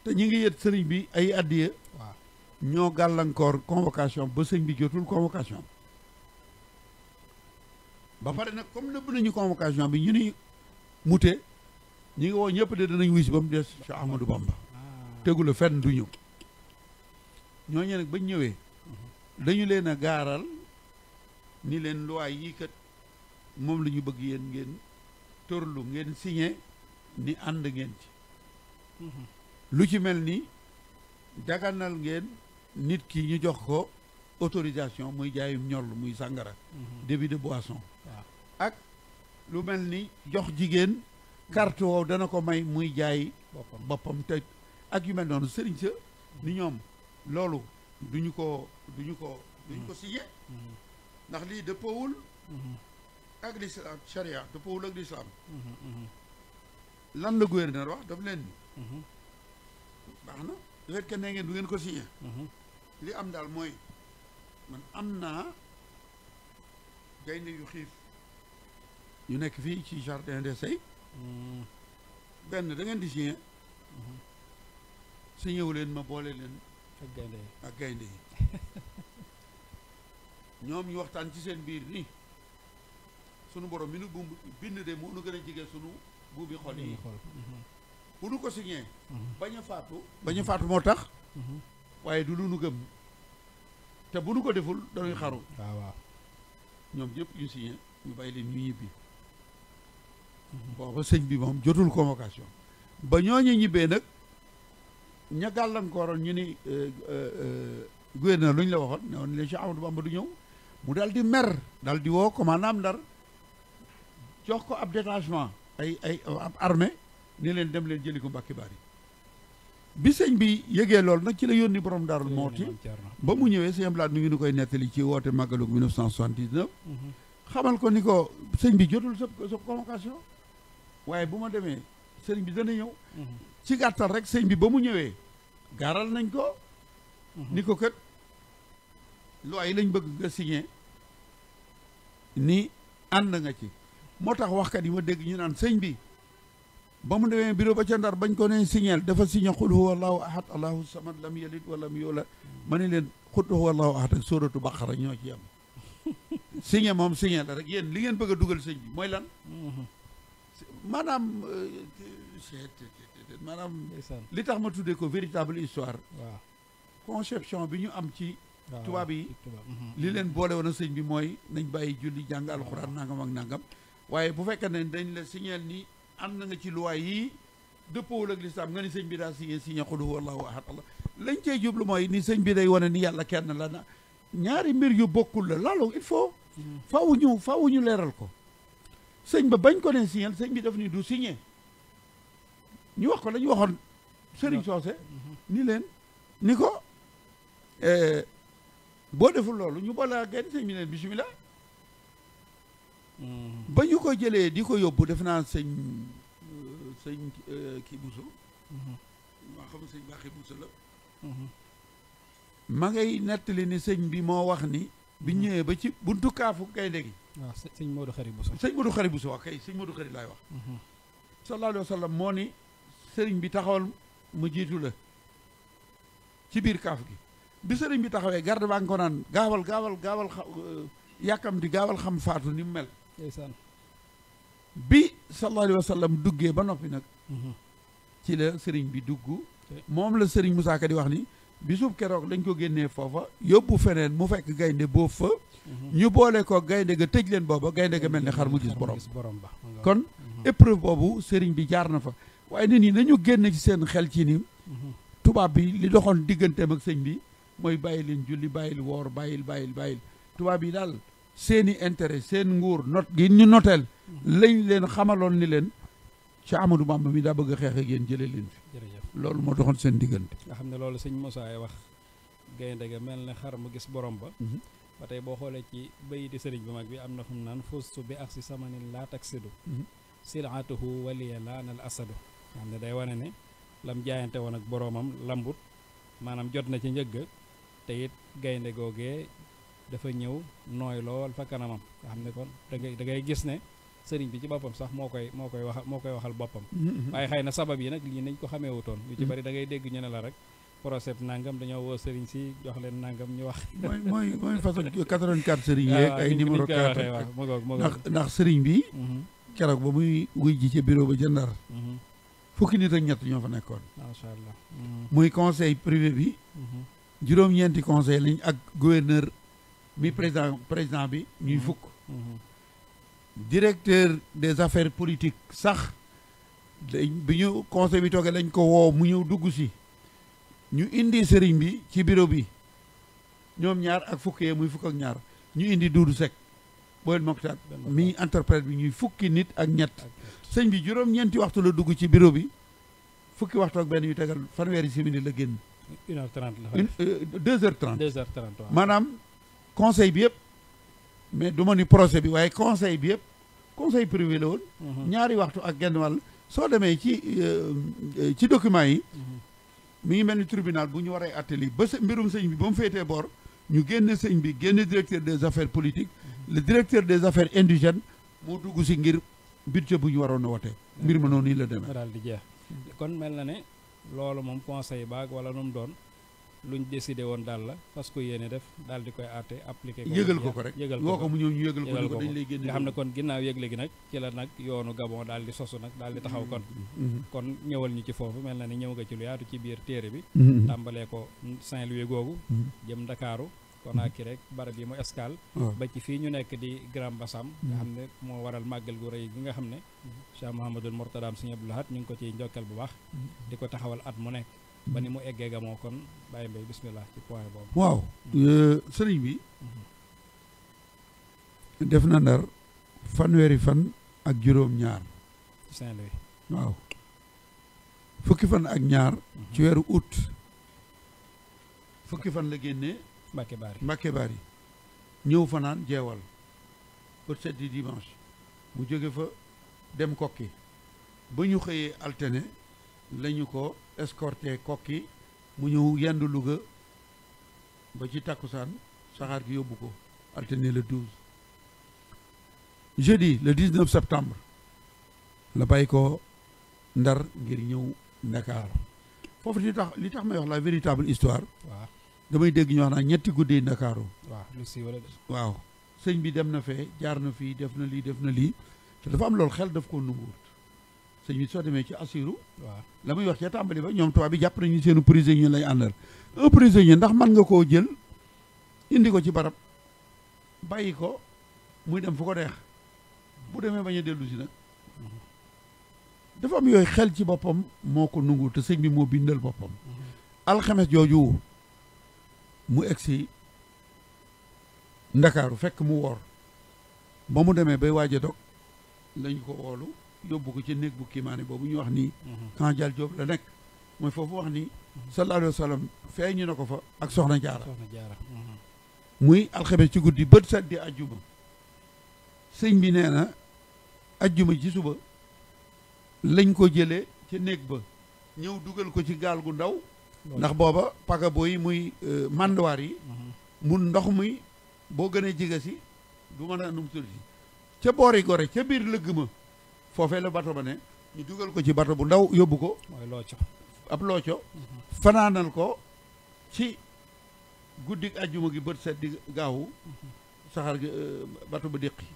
te ñu ngi yët sëriñ bi ay addiya. waaw ñoo gàllankoor convocation ba sëñ bi jotul convocation ba pare nag comme nëbb nañu convocation bi ñu ni Moutet ñi ngi woo ñëpp de danañ wuy si ba mu des Cheikh Ahmadou Bamba tegu la fenn du ñëw ñooñu nag bañ ñëwee dañu leen a gaaral ni leen loi yii kat moom la ñu bëgg yéen ngeen tërlu ngeen signé ni ànd ngeen ci lu ci mel ni daganal ngeen nit ki ñu jox ko autorisation muy jaayum ñoll muy sàngara débit de boisson ak lu mel ni jox jigéen carte woow dana ko may muy jaay boppam te ak yu mel noonu sëriñ sa ni ñoom loolu duñu ko signé ndax lii dëppoowul ak l'islam charia dëppoowul ak l'islam lan la gouverneur wax daf leen ni baax na du fekkee ne ngeen du ngeen ko signé li am daal mooy man am naa gaynde yu xiif yu nekk fii ci jardin des Sey benn da ngeen di signé signé wu leen ma boole leen ak gaynde yi ñoom ñu waxtaan ci seen biir ni sunu borom mi nu bind de moo nu gën a jege sunu buubi xol yi bu nu ko signé bañ a faatu moo tax waaye du lu nu gëm te bu nu ko deful dañuy xaru waaw ñoom ñëpp ñu signé ñu bàyyi leen ñu ñibbi booba sëñ bi moom jotul convocation ba ñooñu ñibbee nag ña gàllankooroon ñu ni gouverneur lu ñu la waxoon ne woon leen Cheikh Ahmadou Bamba du ñëw mu daal di mer daal di woo commandant Ndar jox ko ab détachement ab armée ni leen dem leen jëli ko Mbàkke Bari bi sëñ bi yëgee loolu nag ci la yónni borom Daarul Mooti ba mu ñëwee sëñ Blaat mi ngi nu koy nettali ci woote màggalu 1979 xamal ko ni ko sëñ bi jotul sa convocation waaye bu ma demee sëñ bi dana ñëw ci gàttal rek sëñ bi ba mu ñëwee gaaral nañ ko ni ko kat loi yi lañ bëgg nga signé ni ànd nga ci moo tax waxkat yi ma dégg ñu naan sëñ bi ba mu demee bureau ba ca Ndar bañ ko ne signeel dafa signé xul huwa allahu ahad allahu samad lam yalid walam yulad ma ne leen xul huwa allahu ahad ak sóoratu Baqara ñoo ci am signé moom signé la rek yéen li ngeen bëgg a dugal sëñ bi mooy lan maanaam li tax ma tuddee ko véritable histoire conception bi ñu am ci tubaab yi li leen boole woon a sëñ bi mooy nañ bàyyi julli jàng alxuraan nangam ak nangam waaye bu fekkee ne dañ la signeel ni am na nga ci loi yii dëppoowul ak lislaam nga ni sëñ bi daa signé xul huwa allahu ahad allah lañ cey jublu mooy ni sëñ bi day wane ni yàlla kenn la na ñaari mbir yu bokkul la loolu il faut faaw ñu leeral ko sëñ ba bañ ko ne signeel sëñ bi daf ni du signé ñu wax ko la ñu waxoon sëriñ soose ni leen ni ko boo deful loolu ñu boolaa genn sëñ bi leen bismillah ba ñu ko jëlee di ko yóbbu def naa sëñ kii Bousso maa xam sëñ Baaxi Bousso la ma ngay nettali ni sëñ bi moo wax ni bi ñëwee ba ci buntu kaafu gaynde gi waaw sëñ Modou Khari Bousso sëñ Modou Khari Bousso wax kay sëñ Modou Khari laay wax sallallahu alayhi wa sallam moo ni sëriñ bi taxawal mu jiitu la ci biir kaaf gi bi sëriñ bi taxawee garde baa ngi ko naan gaawal yàkkamti gaawal xam faatu ni mu mel. ndeysaan. bi sallallahu alayhi wa sallam duggee ba noppi nag. ci la sëriñ bi dugg. moom la sëriñ Moussa Ka di wax ni bisub keroog dañ ko génnee foofa yóbbu feneen mu fekk gaynde boobu fa. ñu boole ko gaynde ga tëj leen booba gaynde ga mel ne xar mu gis borom. kon épreuve boobu sëriñ bi jaar na fa waaye nit ñi nañu génn ci seen xel ci ni tubaab bi li doxoon digganteem ak sëñ bi mooy bàyyi leen julli bàyyil woor bàyyil tubaab yi daal seeni intérêt seen nguur not gi ñu noteel lañ leen xamaloon ni leen ci Amadou Bamba mi daa bëgg a xeex ak yéen jëlee leen fi. jërëjëf loolu moo doxoon seen diggante. nga xam ne loolu sëñ Moussa ay wax gaynde ga mel ne xar mu gis borom ba. ba tey boo xoolee ci bayiti sëriñ bu mag bi am na fu mu naan fustu bi ak si samanin laa taksidu silatuhu waliya laanal asadu nga xam ne day wane ne lam jaayante woon ak boroomam lambut maanaam jot na ci njëgg te it gaynde googee dafa ñëw nooy lool fa kanamam nga xam ne kon da ngay gis ne sëriñ bi ci boppam sax moo koy waxal boppam waaye xëy na sabab yi nag lii nañ ko xamee wutoon lu ci bari da ngay dégg ñu ne la rek procès nangam dañoo woo sëriñ si jox leen nangam ñu wax. mooy façon 84 sëriñ yeeg ay numéro 4 ndax sëriñ bi. keroog ba muy wuy ji ca bureau ba ca Ndar. fukki nit ak ñett ñoo fa nekkoon. macha allah. muy conseil privé bi. juróom-ñeenti conseil lañ ak gouverneur mi président bi ñuy fukk. directeur des affaires politiques sax bi ñu conseil bi toogee lañ ko woo mu ñëw dugg si. ñu indi sëriñ bi ci bureau bi ñoom ñaar ak fukki yee muy fukk ak ñaar ñu indi Duudu Sekk Boyel Mokhtar mi interprète bi ñuy fukki nit ak ñett sëñ bi juróom-ñeenti waxtu la dugg ci bureau bi fukki waxtu ak benn yu tegal fanweeri simili la génn. 1h30 la. 2h30 2h30 maanaam conseil bi yëpp mais du ma ni procès bi waaye conseil bi yëpp conseil privé la woon. ñaari waxtu ak genn wàll soo demee ci document yi. mi ngi mel ni tribunal bu ñu waree attali ba mbirum sëñ bi ba mu féetee boor ñu génne sëñ bi génne directeur des affaires politiques le directeur des affaires indigènes moo dugg si ngir budget bu ñu waroon a wote mbir ma noonu nii la demee. daal di jeex kon mel na ne loolu moom conseil baag wala nu mu doon luñ décidé woon daal la parce que yéene def daal di koy àtte appliqué. yëgal ko rek yëgal woo ko mu ñëw ñu yëgal ko dañ lay génne. nga xam ne kon ginnaaw yëgle gi nag ci la nag yoonu Gabon daal di sosu nag daal di taxaw kon. kon ñëwal ñu ci foofu mel na ni ñëw nga ci lu yaatu ci biir téere bi. tàmbalee ko Saint-Louis googu. jëm Ndakaaru Conakry rek barab yi mu escale. ba ci fii ñu nekk di Grand Bassam. nga xam ne moo waral màggal gu rëy gi nga xam ne. Cheikh Mouhamadoul Mourtadaam Sëñ Abdou Lahad ñu ngi ko ciy njokkal bu baax. di ko taxawal at mu nekk. ba ni mu eggee Gabon kon Baye Mbaye bismillah ci point boobu. waaw sëriñ bi def na Ndar fanweeri fan ak juróom-ñaar. ci Saint-Louis. waaw fukki fan ak ñaar. ci weeru août. fukki fan la génnee. Mbàkke Baari ñëw fanaan jeewal ba seddi dimanche mu jóge fa dem Kokki ba ñu xëyee altine lañu ko escorté Kokki mu ñëw yendu Louga ba ci takkusaan saxaar gi yóbbu ko altine le 12 jeudi le 19 septembre la bàyyi ko Ndar ngir ñëw Ndakaar foofu li tax may wax la véritable histoire. waaw damay dégg ñu wax naa ñetti guddi Ndakaaru. waaw lu si wala waaw sëñ bi dem na fee jaar na fii def na lii te dafa am loolu xel daf ko nunguwut sëñ bi soo demee ci Assirou. waaw la muy wax ca tàmbali ba ñoom tubaab bi jàpp nañu seenu prisonnier lay àndal. un prisonnier ndax mën nga koo jël indi ko ci barab bàyyi ko muy dem fu ko neex bu demee bañ a dellu si nag dafa am yooyu xel ci boppam moo ko nungu te sëñ bi moo bindal boppam. alxames jooju mu egsi Ndakaaru fekk mu woor ba mu demee bay waaj a dog lañu ko woolu yóbbu ko ci néeg bu kiimaane boobu ñu wax nii Camp Dial Diop la nekk mooy foofu wax ni sallallahu alayhi wa sallam feeñu na ko fa ak soxna jaara muy alxames ci guddi bët set di ajjuma sëñ bi nee na ajjuma ci suba lañ ko jëlee ci néeg ba ñëw dugal ko ci gaal gu ndaw ndax booba pagabo yi muy manduwaar yi mun ndox muy boo gënee jige si du mën a num tul si ca boori gore ca biir lëgg ma foofee la bato ba ne ñu dugal ko ci bato bu ndaw yóbbu ko mooy looco ab looco fanaanal ko ci guddik ajjuma gi bët set di gaawu saxaar gi bato ba déqi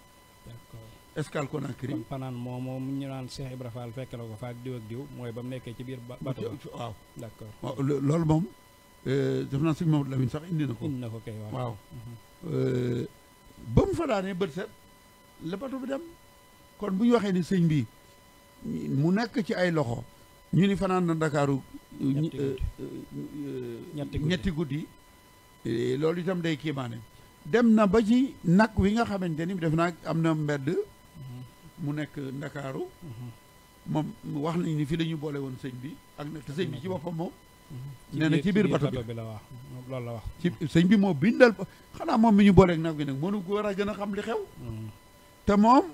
d'accord escale Conakry kon fanaan moom ñu naan Cheikh Ibra Fall fekk na ko fa ak diw ak diw mooy ba mu nekkee ci biir bato ba waaw d'accord loolu moom def naa sëñ Mamadou Lamine sax indi na ko kay waaw ba mu fa daanee bët set la bato bi dem kon bu ñu waxee ni sëñ bi mu nekk ci ay loxo ñu ni fanaan na Ndakaaru ñetti guddi loolu itam day kiimaane dem na ba ci nag wi nga xamante ni def naa am na mbedd mu nekk Ndakaaru moom wax nañ ni fi la ñu boole woon sëñ bi ak nag te sëñ bi ci boppam moom nee na ci biir bato bi la wax loolu la wax ci sëñ bi moo bindal xanaa moom mi ñu booleeg nag wi nag mënu ko war a gën a xam li xew te moom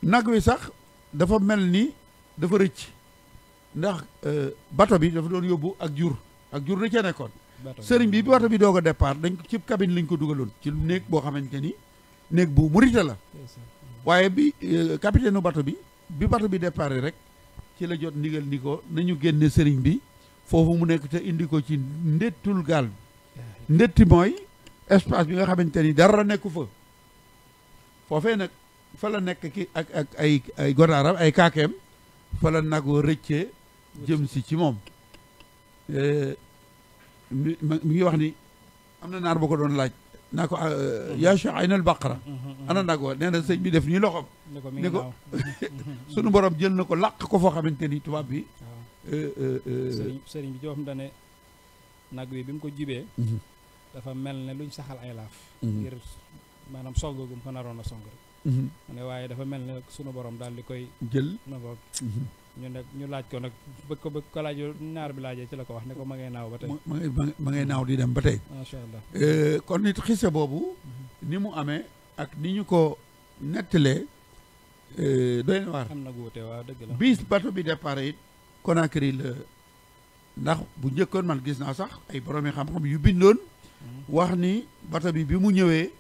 nag wi sax dafa mel ni dafa rëcc ndax bato bi dafa doon yóbbu ak jur da ca nekkoon sëriñ bi bato bi doog a départ dañ ko ci cabine lañ ko dugaloon ci néeg boo xamante ni néeg bu murite la waaye bi capitaine bato bi bato bi départ rek ci la jot ndigal ni ko nañu génne sëriñ bi foofu mu nekk te indi ko ci ndettul gaal bi ndetti mooy espace bi nga xamante ni dara nekku fa foofee nag fa la nekk ki ak ay godaaram ay kaakeem fa la nag wa rëccee jëm si ci moom mi ngi wax ni am na naar boo ko doon laaj naa ko yaa Cheikh aynal baqara ana nag wa nee na sëñ bi def nii loxoom ni ko sunu borom jël na ko làq ko foo xamante ni tubaab bi sëriñ bi ci waxam dane nag wi bi mu ko jibee dafa mel ne luñ saxal ay laaf ngir maanaam songagum ko naroon a song rek ne waaye dafa mel ne sunu borom daal di koy jël na ko ñu laaj ko nag bëgg ko laaj naar bi laajee ci la ko wax ne ko ma ngay naaw ba tey ma ngay naaw di dem ba tey macha allah kon nit xise boobu ni mu amee ak ni ñu ko nettalee doy na waar am na guute waaw dëgg la bis bato bi départ it Conakry la ndax bu njëkkoon man gis naa sax ay boroomi xam-xam yu bindoon wax ni bato bi mu ñëwee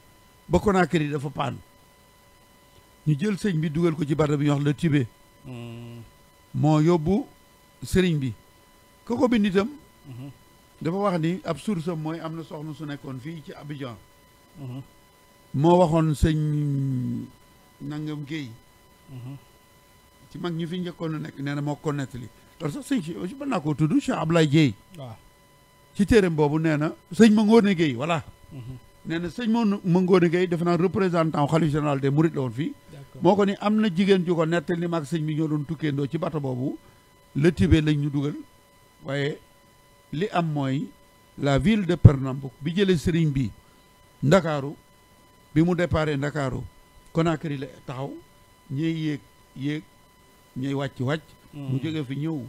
ba Conakry dafa paan ñu jël sëñ bi dugal ko ci bato bi ñu wax le Tibet moo yóbbu sëriñ bi ko bind itam dafa wax ni ab source am mooy am na soxna su nekkoon fii ci Abidjan moo waxoon sëñ nangam Guèye ci mag ñi fi njëkkoon a nekk nee na moo ko nettali loolu sax sëñ si mën naa koo tudd Cheikh Ablaye Dieye waaw ci téereem boobu nee na sëñ Mangone Gueye voilà nee na sëñ Mangone Gueye defe naa représentant xalif général des Mourides la woon fii moo ko ni am na jigéen ju ko nettali ni maag sëñ bi ñoo doon tukkeendoo ci bato boobu le Tibet lañ ñu dugal waaye li am mooy la ville de Pernambouc bi jëlee sëriñ bi Ndakaaru bi mu déparé Ndakaaru Conakry la taxaw ñiy yéeg ñuy wàcc mu jóge fi ñëw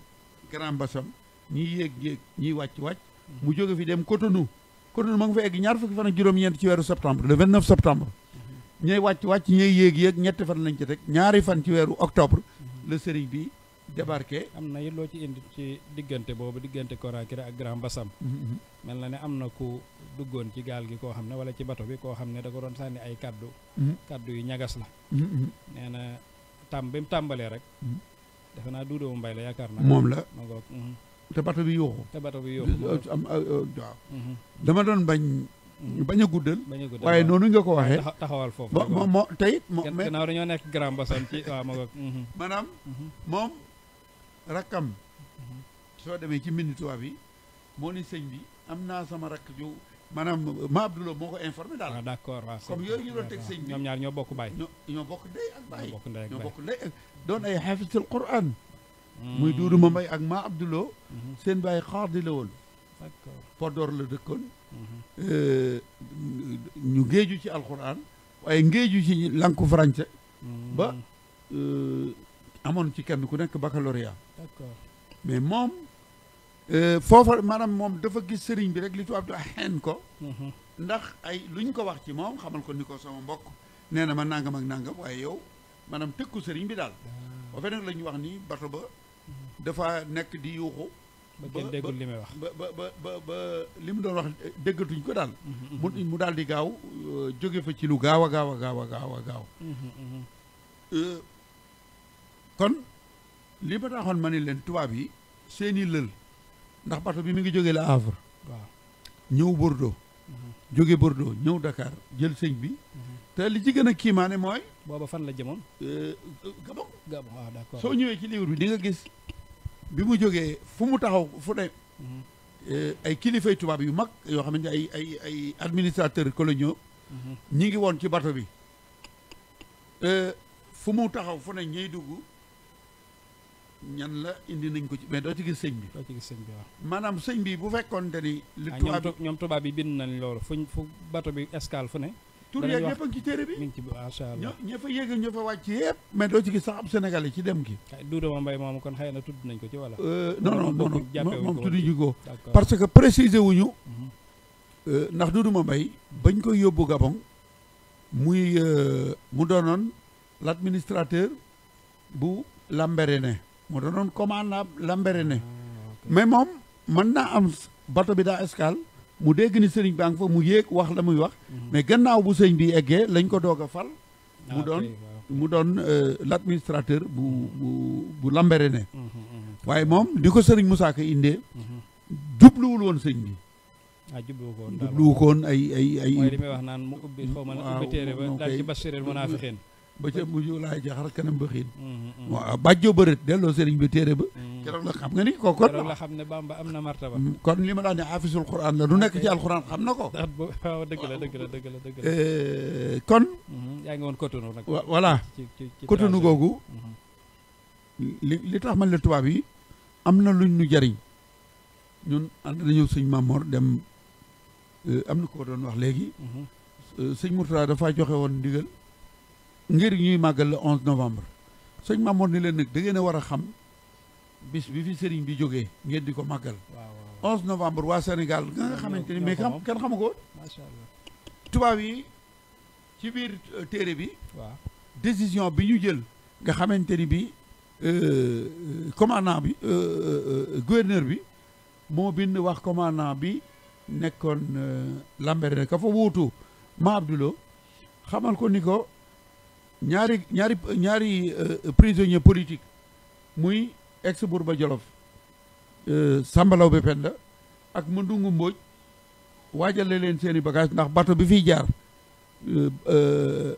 Grand Bassam ñiy yéeg ñiy wàcc mu jóge fi dem Cotonou ma nga fa egg ñaar fukki fan ak juróom-ñeent ci weeru septembre le 29 septembre ñuy wàcc ñuy yéeg ñetti fan lañ ci teg ñaari fan ci weeru octobre le sëriñ bi débarqué am na it loo ci indi ci diggante boobu diggante Conakry ak Grand Bassam mel na ne am na ku duggoon ci gaal gi koo xam ne wala ci bato bi koo xam ne da ko doon sànni ay kaddu yu ñagas la nee na bi mu tàmbalee rek defe naa Duudu Mbay la yaakaar naa moom la te bato bi yuuxu waaw dama doon bañ a guddal waaye noonu nga ko waxee taxawal foofu moo tey gannaaw dañoo nekk Grand Bassam ci waaw ma ngoog maanaam moom rakkam soo demee ci mbindi tubaab bi moo ni sëñ bi am naa sama rakk ju maanaam ma Abdoulaye moo ko informé daal d'accord waaw comme yooyu ñu doon teg sëñ bi ñoom ñaar ñoo bokk baay ñoo bokk ndey ak baay ñoo bokk ndey ak doon ay xaafisul Qur'an muy Duudu ma Mbay ak ma Abdoulaye seen baay xaadi la woon d'accord Podor la dëkkoon ñu ngéeju ci alxuraan waaye ngéeju ci langue français ba amoon ci kenn ku nekk baccalauréat d'accord mais moom foofa maanaam moom dafa gis sëriñ bi rek li tubaab di xeen ko ndax ay luñ ko wax ci moom xamal ko ni ko sama mbokk nee na ma nangam ak nangam waaye yow maanaam tëkku sëriñ bi daal ba fe nag la ñu wax ni bato ba dafa nekk di yuuxu ba kenn déggul li may wax ba li mu doon wax déggatuñ ko daal mu daal di gaaw jóge fa ci lu gaaw a gaaw kon li ma taxoon ma ni leen tubaab yi seeni lël ndax bato bi mi ngi jógee La Havre waaw ñëw Bordeaux jóge Bordeaux ñëw Dakar jël sëñ bi te li ci gën a kiimaane mooy booba fan la jëmoon Gabon waaw d'accord soo ñëwee ci livre bi di nga gis bi mu jógee fu mu taxaw fu ne ay kilifay tubaab yu mag yoo xam ne ay administrateurs coloniaux ñi ngi woon ci bateau bi fu mu taxaw fu ne ñey dugg ñan la indi nañ ko ci mais doo ci gis sëñ bi doo ci gis sëñ bi waaw maanaam sëñ bi bu fekkoonte ni li tubaab ñoom tubaab bi bind nañ loolu fu bateau bi escale fu ne tur yeeg ñëpp a ngi ci téere bi mi ngi ci macha allah ña fa yéeg ña fa wàcc yëpp mais doo ci gis sax ab sénégalais ci dem gi Duudu Mbay moomu kon xëy na tudd nañ ko ci wala non moom tudduñu ko d'accord parce que préciser wuñu ndax Duudu Mbay bañ koy yóbbu Gabon muy mu doonoon l'administrateur bu Lambaréné mu doonoon commandant Lambaréné mais moom mën naa am bateau bi daa escale mu dégg ni sëriñ baa ngi fa mu yéeg wax la muy wax mais gannaaw bu sëñ bi eggee lañ ko doog a fal mu doon l'administrateur bu Lambaréné waaye moom di ko sëriñ Moussa Ka indee jubluwul woon sëñ bi jubluwu ko woon ay mooy li may wax naan mu ubbi xaw ma ubbi téere ba daal ci bashiril munaafiqiin ba ca mujj laay jaxar kanam ba xiin waaw bàjjoo bërët delloo sëriñ bi téere ba keroog la xam nga ni ko kon keroog la xam ne Bamba am na martaba kon li ma daan ne hafisul quran la du nekk ci alquran xam na ko waaw dëgg la kon yaa ngi woon Cotonou nag voilà Cotonou googu li tax man la tubaab yi am na luñ nu jariñ ñun ànd nañu sëñ Mamor dem am na ko doon wax léegi sëñ Mourtada dafa joxe woon ndigal ngir ñuy màggal le 11 novembre sëñ Mamour ni leen nag da ngeen a war a xam bis bi fi sëriñ bi jógee ngeen di ko màggal 11 novembre waa Sénégal nga xamante ni mais kenn xamu ko macha allah tubaab yi ci biir téere bi waaw décision bi ñu jël nga xamante ni bi commandant bi gouverneur bi moo bind wax commandant bi nekkoon Lambaréné ka fa wuutu ma Abdoulo xamal ko ni ko ñaari prisonnier politique muy ex Bourba Jolof Samba Laobé Penda ak Mandungu Mbodj waajale leen seeni bagage ndax bateau bi fiy jaar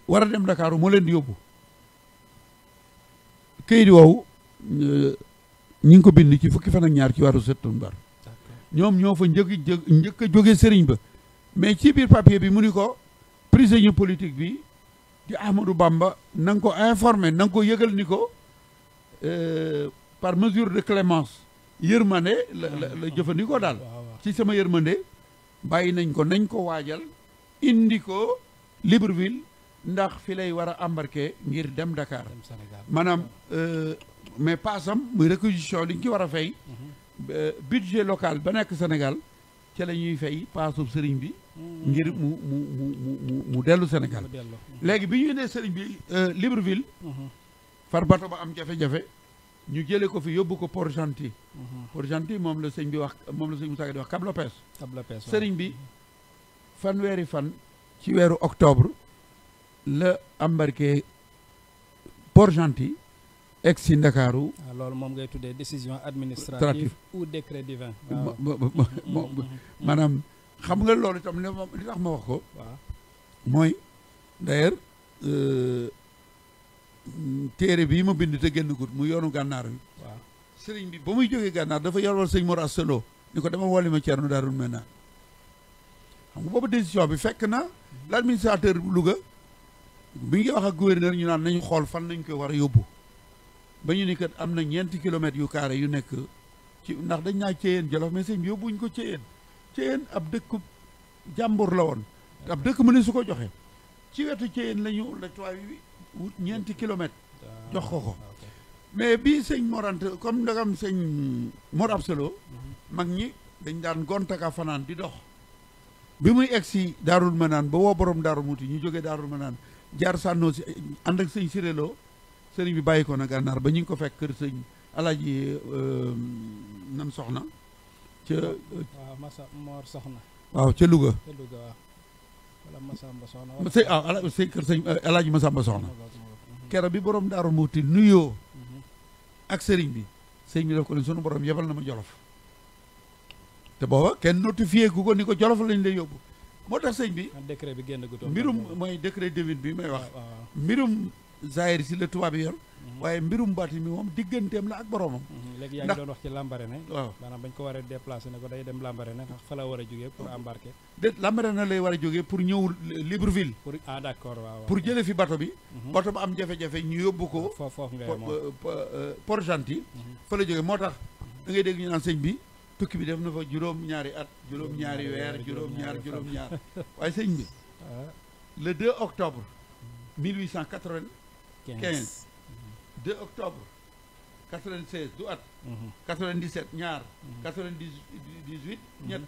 war a dem Dakar moo leen di yóbbu këyit woowu ñi ngi ko bind ci fukki fan ak ñaar ci weeru septembre ñoom ñoo fa njëkk a jóge sëriñ ba mais ci biir papier bi mu ni ko prisonnier politique bi di Ahmadou Bamba na nga ko informé na nga ko yëgal ni ko par mesure de clémence yërmande la jëfandikoo daal ci sama yërmande bàyyi nañ ko waajal indi ko Libreville ndax fi lay war a embarquer ngir dem Dakar maanaam mais paasam muy réquisition li ñu ci war a fay budget local ba nekk Sénégal ca la ñuy fay paasub sëriñ bi ngir mu dellu Sénégal léegi bi ñu indee sëriñ bi Libreville far bato ba am jafe-jafe ñu jële ko fi yóbbu ko Port-Gentil Port-Gentil moom la sëñ bi wax moom la sëñ Moussa di wax Cap Lopez sëriñ bi fanweeri fan ci weeru octobre la embarqué Port-Gentil egg si Ndakaaru loolu moom ngay tuddee décision administrative ou décret divin maanaam xam nga loolu itam li tax ma wax ko mooy d'ailleurs téere bii ma bind te génn gut mu yoonu gànnaar bi sëriñ bi ba muy jógee gànnaar dafa yorwal sëñ Mor Asseloo ni ko dama woli ma Ceerno Daarul Manaan xam nga boobu décision bi fekk na l'administrateur Louga bi ngi wax ak gouverneur ñu naan nañu xool fan nañ koy war a yóbbu ba ñu ni kat am na ñeenti kilomètres yu carré yu nekk ci ndax dañ naa Ceyeen Jolof mais sëñ bi yóbbuñ ko Ceyeen ab dëkk jàmbur la woon ab dëkk mu ne su ko joxe ci wetu Ceyeen la tubaab yi wut ñeenti kilomètres jox ko mais bii sëñ Morante comme ndagam sëñ Mor Absalo mag ñi dañ daan gontaka fanaan di dox bi muy egg si Daarul Manaan ba woo borom Daaru Muti ñu jógee Daarul Manaan jaar sànnoo si ànd ak sëñ Siréloo sëriñ bi bàyyi ko na gànnaar ba ñu ngi ko fekk kër sëñ Alaaji nan soxna ca Mor soxna waaw ca Louga wala Masamba soxna sëñ kër sëñ Alaaji Masamba soxna kero bi borom Daaru Muti nuyoo ak sëriñ bi sëriñ bi daf ko ne sunu borom yebal na ma Jolof te booba kenn notifié ku ko ni ko Jolof lañ lay yóbbu moo tax sëñ bi décret bi génn gu toon mbirum mooy décret David bi may wax waaw mbirum zahir si la tubaab yi yor waaye mbirum baatin mi moom digganteem la ak boroomam léegi yaa ngi doon wax ci Lambaréné waaw maanaam bañ ko war a déplacé ne ko day dem Lambaréné ndax fa la war a jógee pour embarquer de Lambaréné lay war a jógee pour ñëw Libreville pour d'accord waaw pour jële fi bato bi bato ba am jafe-jafe ñu yóbbu ko foofu ngay moom Port-Gentil fa la jógee moo tax da ngay dégg ñu naan sëñ bi tukki bi def na fa juróom-ñaari at juróom-ñaari weer juróom-ñaar waaye sëñ bi le 2 octobre 1895 2 octobre 96 du at 97 ñaar 98 ñett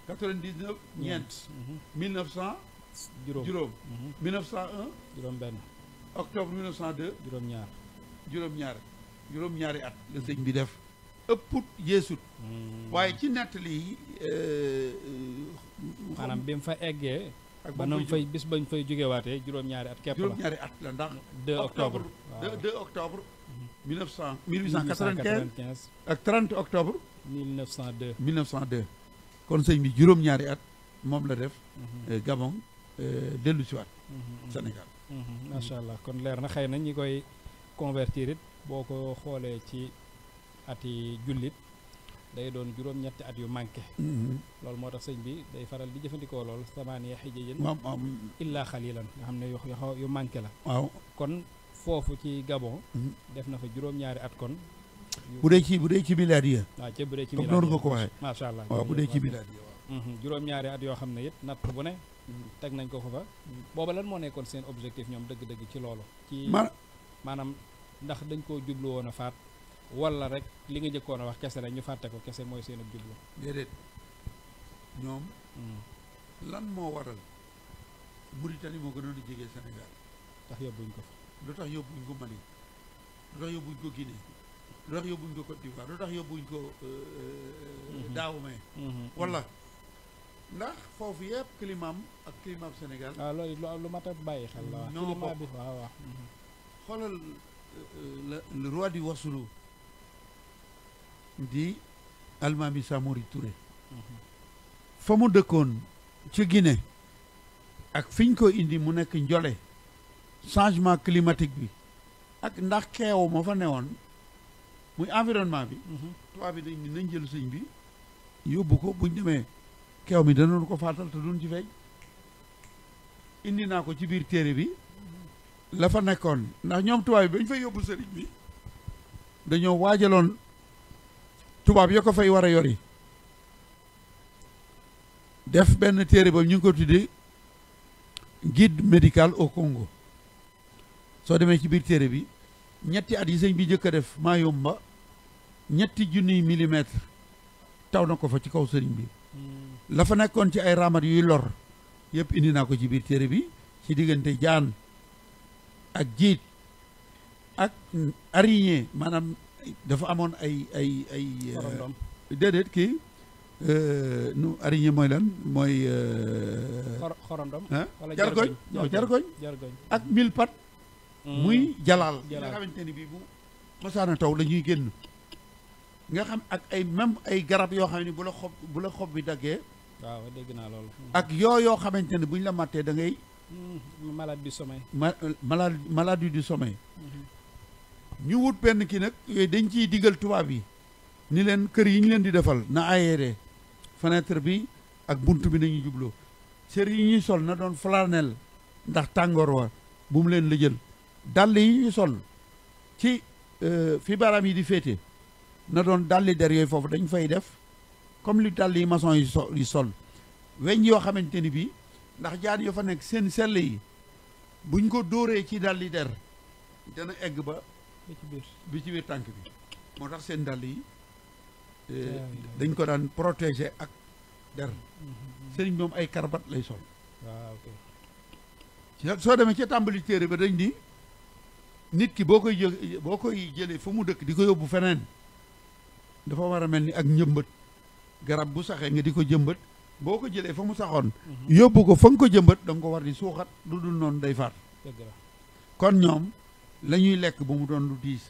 99 ñeent 1900 juróom 1901 juróom benn octobre 1902 juróom-ñaar at la sëñ bi def ëpput yeesut waaye ci nettali maanaam bi mu fa eggee ak ba nam fay bis bañ fay jógewaatee juróom-ñaari at képp la juróom-ñaari at la ndax 2 octobre 2 octobre 1895 ak 30 octobre 1902 kon sëñ bi juróom-ñaari at moom la def Gabon dellu si waat Sénégal macha allah kon leer na xëy na ñi koy convertir it boo ko xoolee ci ati jullit day doon juróom-ñetti at yu manqué loolu moo tax sëñ bi day faral di jëfandikoo lool samaaniya xijjajin illaa xalilan nga xam ne yu manqué la waaw kon foofu ci Gabon def na fa juróom-ñaari at kon bu dee ci milaadiya waaw bu dee ci comme noonu nga ko waxee macha allah waaw bu dee ci milaadiya waaw juróom-ñaari at yoo xam ne it natt bu ne teg nañ ko fa booba lan moo nekkoon seen objectif ñoom dëgg-dëgg ci loolu ci maanaam ndax dañ koo jublu woon a faat wala rek li nga jëkkoon a wax kese la ñu fàtte ko kese mooy seen jublu déedéet ñoom lan moo waral Mauritanie moo gënoon a jege Sénégal tax yóbbuñ ko fa lu tax yóbbuñ ko Mali lu tax yóbbuñ ko Guinée lu tax yóbbuñ ko Côte d'Ivoire lu tax yóbbuñ ko Dahomey wala ndax foofu yëpp climat ak climat Sénégal waaw loolu lu mat a bàyyi xel la ñoo climat bi waaw xoolal le roi du Wassoulou di Almami Samori Touré fa mu dëkkoon ci Guinée ak fiñ ko indi mu nekk Njole changement climatique bi ak ndax keew ma fa newoon muy environnement bi tubaab bi dañ ni nañ jël sëñ bi yóbbu ko buñ demee keew mi danoon ko faatal te duñ ci feeñ indi naa ko ci biir téere bi la fa nekkoon ndax ñoom tubaab bi bañ fay yóbbu sëriñ bi dañoo waajaloon tubaab yo ko fay war a yori def benn téere ba ñu ngi ko tuddee guide médical au Congo soo demee ci biir téere bi ñetti at yi sëñ bi jëkk a def Mayumba ñetti junniy millimètre taw na ko fa ci kaw sëriñ bi la fa nekkoon ci ay raamat yuy lor yëpp indi naa ko ci biir téere bi ci diggante jaan ak jiit ak araignée maanaam dafa amoon ay déedéet kii nu araignée mooy lan mooy xorondom jargoñ non jargoñ ak mille pat muy jalaal nga xamante ni bii bu masaana taw la ñuy génn nga xam ak ay même ay garab yoo xam ne bu la xob bi daggee waaw dégg naa loolu ak yoo xamante ne bu ñu la mattee da ngay maladie du sommeil maladie du sommeil ñu wut benn kii nag yooyu dañ ciy digal tubaab yi ni leen kër yi ñu leen di defal na aéré fenêtre bi ak bunt bi nañu jubloo sër yi ñuy sol na doon flanelle ndax tàngoor wa bu mu leen la jël dàll yi ñuy sol ci fi baaraam yi di féete na doon dàlli der yooyu foofu dañ fay def comme li dàll yi maçon yi sol weñ yoo xamante ni bii ndax jaan yoo fa nekk seen sell yi buñ ko dóoree ci dàlli der dana egg ba bi ci biir tànk bi moo tax seen dàll yi dañ ko daan protéger ak der sëriñ moom ay karbat lay sol soo demee ca tàmbali téere ba dañ ni nit ki boo koy jëlee fa mu dëkk di ko yóbbu feneen dafa war a mel ni ak njëmbat garab bu saxee nga di ko jëmbat boo ko jëlee fa mu saxoon yóbbu ko fa nga ko jëmbat da nga ko war di suuxat lu dul noonu day faat kon ñoom la ñuy lekk ba mu doon lu diis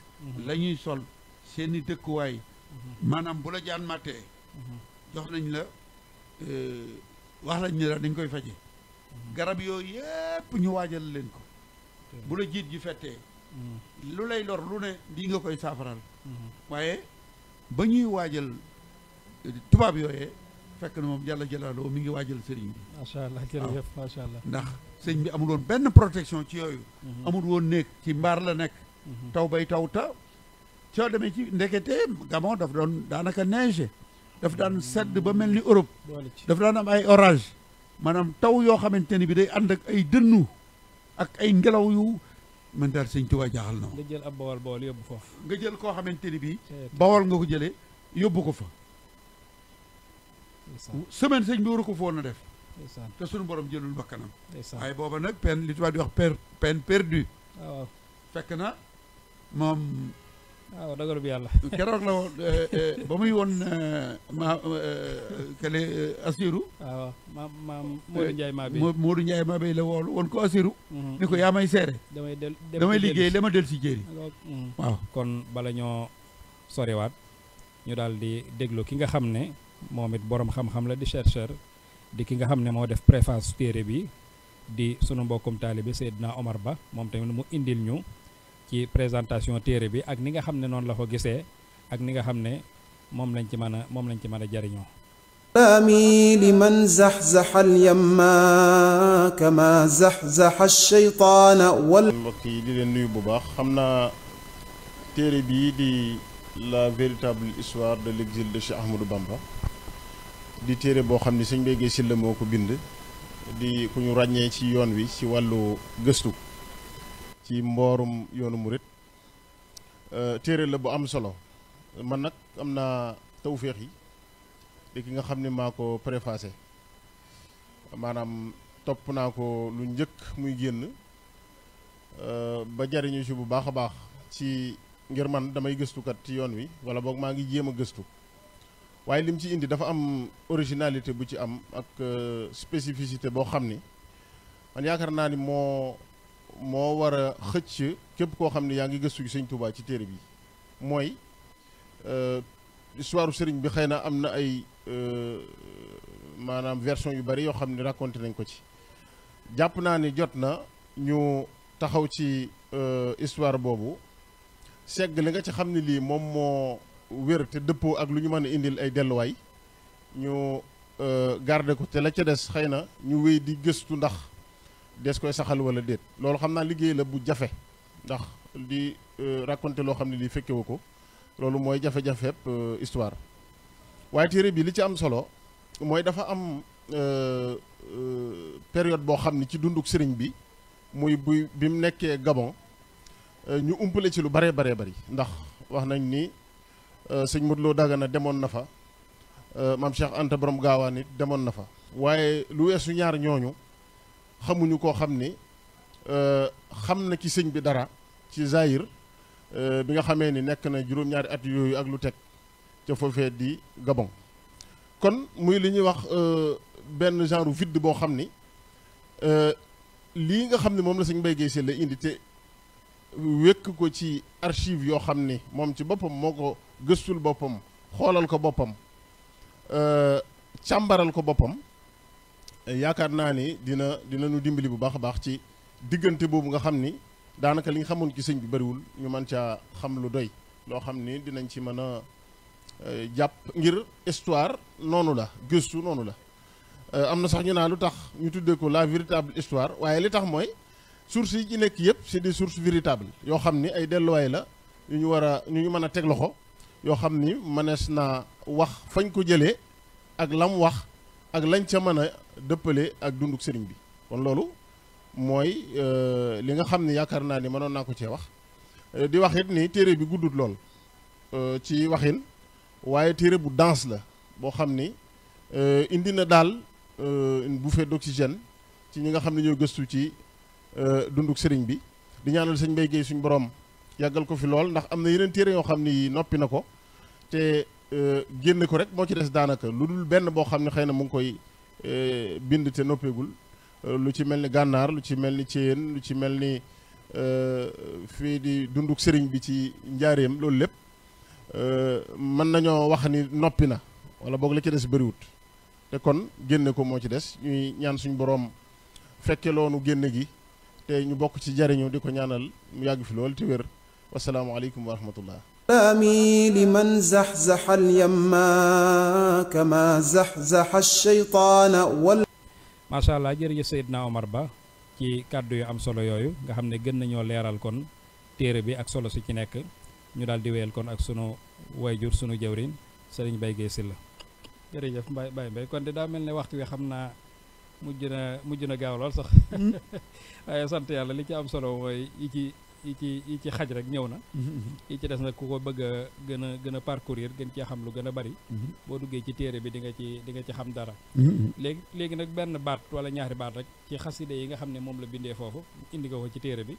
la ñuy sol seeni dëkkuwaay maanaam bu la jaan màttee jox nañ la wax lañ ne la dañ koy faje garab yooyu yépp ñu waajal leen ko bu la jiit ji fettee lu lay lor lu ne di nga koy saafaral waaye ba ñuy waajal tubaab yooyee fekk na moom jàlla jalaaloo mi ngi waajal sëriñ bi macha allah jërëjëf macha allah ndax sëñ bi amul woon benn protection ci yooyu amul woon néeg ci mbaar la nekk taw bay taw ta soo demee ci ndekete Gabon daf doon daanaka neige daf daan sedd ba mel ni Europe daf daan am ay orage maanaam taw yoo xamante ni bi day ànd ak ay dënnu ak ay ngelaw yu man daal sëñ Tuubaa jaaxal na nga jël ab bawol yóbbu foofu nga jël koo xamante ni bi bawol nga ko jëlee yóbbu ko fa semaine sëñ bi waru ko foon a def te suñu borom jëlul bakkanam waaye booba nag peine li tubaab di wax peine perdue waaw fekk na moom waaw dogalub yàlla keroog la woon ba muy woon ma kele Assirou waaw maam Modou Ndiaye maa bi Modou Ndiaye maa bay la woolu woon ko Assirou ni ko yaa may seere damay liggéey la ma del si jéeri waaw kon bala ñoo soriwaat ñu daal di déglu ki nga xam ne moom it boroom xam-xam la di chercheur di ki nga xam ne moo def préface téere bi di sunu mbokkum taalibe Seydina Omar Ba moom tamit mu indil ñu ci présentation téere bi ak ni nga xam ne noonu la ko gisee ak ni nga xam ne moom lañ ci mën a jariñoo كلامي لمن زحزح اليما كما زحزح الشيطان mbokk yi di leen nuyu bu baax xam naa téere bii di la véritable histoire de l'exil de Cheikh Ahmadou Bamba di téere boo xam ni sëñ Mbaye Guèye Sylla moo ko bind di ku ñu ràññee ci yoon wi ci wàllu gëstu ci mboorum yoonu murit téere la bu am solo man nag am naa tawféex yi di ki nga xam ne maa ko préfacé maanaam topp naa ko lu njëkk muy génn ba jariñu ci bu baax a baax ci ngir man damay gëstukat ci yoon wi wala boog maa ngi jéem a gëstu waaye lim ci indi dafa am originalité bu ci am ak spécificité boo xam ni man yaakaar naa ni moo war a xëcc képp koo xam ne yaa ngi gëstu ci sëñ Touba ci téere bi mooy histoire sëriñ bi xëy na am na ay maanaam version yu bari yoo xam ne raconté nañ ko ci jàpp naa ni jot na ñu taxaw ci histoire boobu segg li nga ci xam ne lii moom moo wér te dëppoo ak lu ñu mën a indil ay delluwaay ñu garder ko te la ca des xëy na ñu wéy di gëstu ndax des koy saxal wala déet loolu xam naa liggéey la bu jafe ndax di raconter loo xam ne lii fekkewu ko loolu mooy jafe-jafeeb histoire waaye téere bi li ci am solo mooy dafa am période boo xam ne ci dunduk sëriñ bi muy bi mu nekkee Gabon ñu umpale ci lu baree bari ndax wax nañ ni sëñ Modou Lo Dagana demoon na fa maam Cheikh Anta Borom Gaawaan it demoon na fa waaye lu weesu ñaar ñooñu xamuñu koo xam ni xam na ci sëñ bi dara ci Zahir bi nga xamee ni nekk na juróom-ñaari at yooyu ak lu teg ca foofee di Gabon kon muy li ñuy wax benn genre vide boo xam ni lii nga xam ne moom la sëñ Mbaye Guèye Sylla indi te wékk ko ci archive yoo xam ni moom ci boppam moo ko gëstul boppam xoolal ko boppam càmbaral ko boppam yaakaar naa ni dina nu dimbali bu baax a baax ci diggante boobu nga xam ni daanaka li nga xamoon ci sëñ bi bariwul ñu mën caa xam lu doy loo xam ni dinañ ci mën a jàpp ngir histoire noonu la gëstu noonu la am na sax ñu naa lu tax ñu tuddee ko la véritable histoire waaye li tax mooy sources yi ci nekk yëpp c'est des sources véritables yoo xam ni ay delluwaay la yu ñu mën a teg loxo yoo xam ni mënees naa wax fañ ko jëlee ak lam wax ak lañ ca mën a dëppale ak dunduk sëriñ bi kon loolu mooy li nga xam ni yaakaar naa ni mënoon naa ko cee wax di wax it ni téere bi guddut lool ci waxin waaye téere bu dense la boo xam ni indi na daal une bouffée d'oxygène ci ñi nga xam ne ñoo gëstu ci dunduk sëriñ bi di ñaanal sëñ Mbaye Guèye suñu borom yàggal ko fi lool ndax am na yeneen téere yoo xam ni noppi na ko te génn ko rek moo ci des daanaka lu dul benn boo xam ne xëy na mu ngi koy bind te noppeegul lu ci mel ni gànnaar lu ci mel ni Ceyeen lu ci mel ni fii di dunduk sëriñ bi ci njaareem loolu lépp mën nañoo wax ni noppi na wala boog la ci des bëriwut te kon génne ko moo ci des ñuy ñaan suñu boroom fekke loonu génne gi te ñu bokk ci jariñu di ko ñaanal mu yàgg fi lool te wér wasalaamu aleykum wa rahmatullah سلامي لمن زحزح اليما كما زحزح الشيطان macha allah jërëjëf Seydina Omar Ba ci kàddu yu am solo yooyu nga xam ne gën nañoo leeral kon téere bi ak solo si ci nekk ñu daal di wéyal kon ak sunu wayjur sunu jawrin Serigne Mbaye Guèye Sylla jërëjëf Mbaye kon de daa mel ne waxtu wi xam naa mujj na gaaw lool sax waaye sant yàlla li ci am solo mooy yi ci xaj rek ñëw na yi ci des nag ku ko bëgg a gën a parcourir gën cee xam lu gën a bari boo duggee ci téere bi di nga ci xam dara léegi nag benn baat wala ñaari baat rek ci xaside yi nga xam ne moom la bindee foofu indi nga ko ci téere bi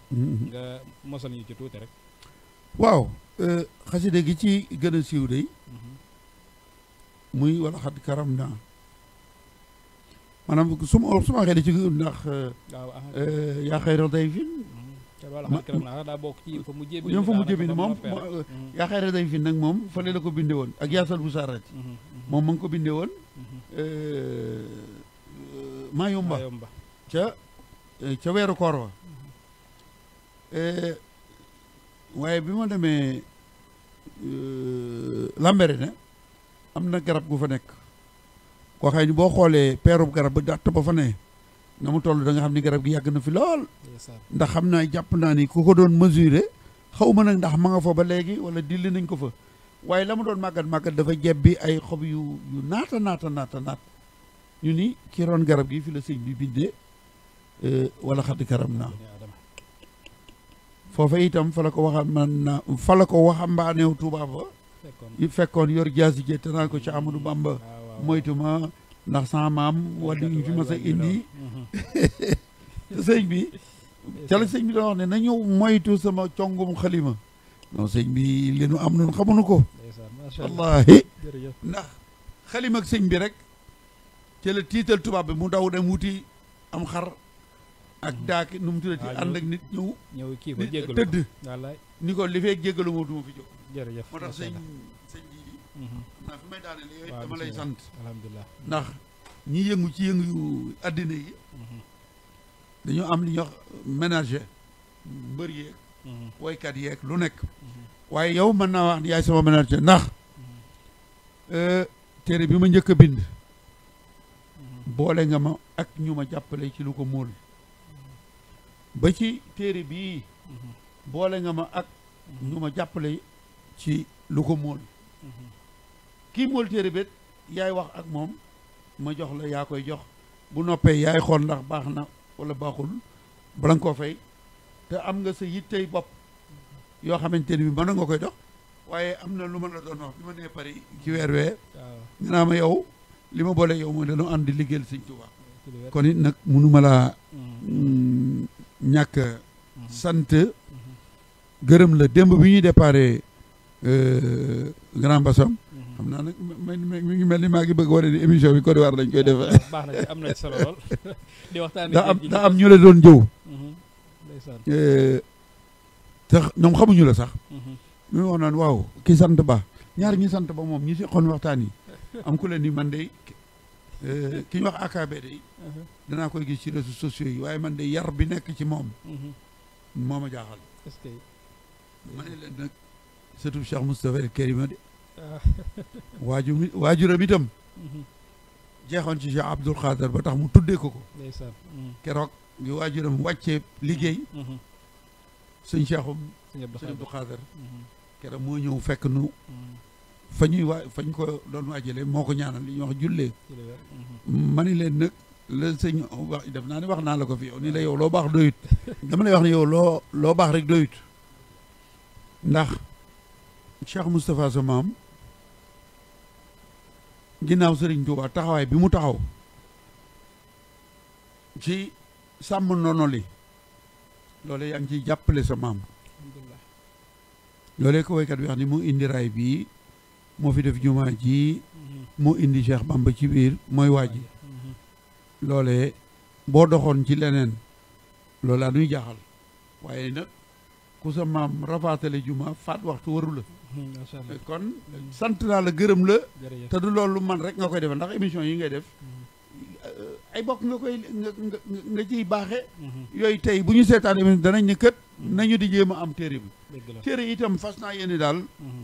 nga mosal ñu ci tuuti rek waaw xaside gi ci gën a siiw day muy wala xat karam naa maanaam su ma waxee da ci ndax yaa xayral day fin wala xat karam naa daa bokk ci fa mu jébi ñoom fa mu jébi ni moom yaa xayral day fin nag moom fale la ko binde woon ak yaasal bu sarati moom ma ngi ko binde woon maa yomba ca weeru koor wa waaye bi ma demee Lambaréné am na garab gu fa nekk koo xëy ni boo xoolee peerub garab ba dàtt ba fa ne na mu toll da nga xam ni garab gi yàgg na fi lool ndax xam naa jàpp naa ni ku ko doon mesurer xaw ma nag ndax ma nga fa ba léegi wala dilli nañ ko fa waaye la mu doon màggat dafa jebbi ay xob yu naata ñu ni ki roon garab gi fi la sëñ bi bindee wala xadd karam naa foofa itam fa la ko waxambaaneew Tuubaa ba fekkoon yor jaasi je te naan ko ci Amadou Bamba moytu ma ndax sama maam wala ñu fi mas a indi te sëñ bi ca la sëñ bi doon wax ne nañu moytu sama congum xalima non sëñ bi li nu am nun xamuñu ko wallahi ndax xalima ak sëñ bi rek ca la tiital tubaab bi mu daw dem wuti am xar ak daaki nu mu tuddati ànd ak nit ñëw kii ko jéggalu tëdd wallaay ni ko li fee jéggalu moo du ma fi jóg jërëjëf moo tax sëñ bi naa fi may daane li yooyu dama lay sant alhamdulilah ndax ñi yëngu ci yëngu yu àddina yi dañoo am li ñuy wax ménager mbër yeeg woykat yeeg lu nekk waaye yow mën naa wax ni yaay sama ménager ndax téere bi ma njëkk a bind boole nga ma ak ñu ma jàppale ci lu ko móol ba ci téere bii boole nga ma ak ñu ma jàppale ci lu ko móol kii móol téere bet yaay wax ak moom ma jox la yaa koy jox bu noppee yaay xool ndax baax na wala baaxul bala nga koo fay te am nga sa yittey bopp yoo xamante ni bi mën nga koy dox waaye am na lu ma la doon wax bi ma nee Paris ci weer wee nga naa ma yow li ma boole yow mooy dañoo ànd di liggéeyal Sëñ Tuubaa kon it nag mënuma laa ñàkk sant gërëm la démb bi ñuy déparé Grand Bassam xam naa nag mi ngi mel ni maa ngi bëgg war a di émission bi Côte d'Ivoire lañ koy defee baax na am na solo lool di waxtaan daa am ñu la doon jëw te ñoom xamuñu la sax mi wax naan waaw ki sant ba ñaar ñi sant ba moom ñi si xoon waxtaan yi am ku leen ni man de ki ñu wax AKB de danaa koy gis ci réseaux sociaux yi waaye man de yar bi nekk ci moom moo ma jaaxal est-ce que ma ne leen nag surtout Cheikh Moustapha El Kérima de waajuram itam jeexoon ci Cheikh Abdoul Khader ba tax mu tuddee ko ndeysaan keroog bi waajuram wàccee liggéey sëñ Cheikhum sëñ Abdoul Khader keroog moo ñëw fekk nu fañ ko doon waajale moo ko ñaanal li ñuy wax jullee ma ni leen nag la sëñ wax def naa ne wax naa la ko fi yow ni la yow loo baax doyut dama lay wax ne yow loo baax rek doyut ndax Cheikh Moustapha sa maam ginnaaw Serigne Touba taxawaay bi mu taxaw ci sàmm nono li loole yaa ngi ciy jàppale sa maam loolee ko woykat bi wax ni moo indi raay bii moo fi def jumaa ji moo indi Cheikh Bamba ci biir mooy waa ji loolee boo doxoon ci leneen loolu laa nuy jaaxal waaye nag ku sa maam rafaatale juma faat waxtu waru la macha allah kon sant naa la gërëm la jërëjëf te du loolu man rek nga koy defal ndax émission yi ngay def ay bokk nga koy nga ciy baaxe yooyu tey bu ñu seetaan émission danañ ne kët nañu di jéem a am téere bi dëgg la téere itam fas naa yéene daal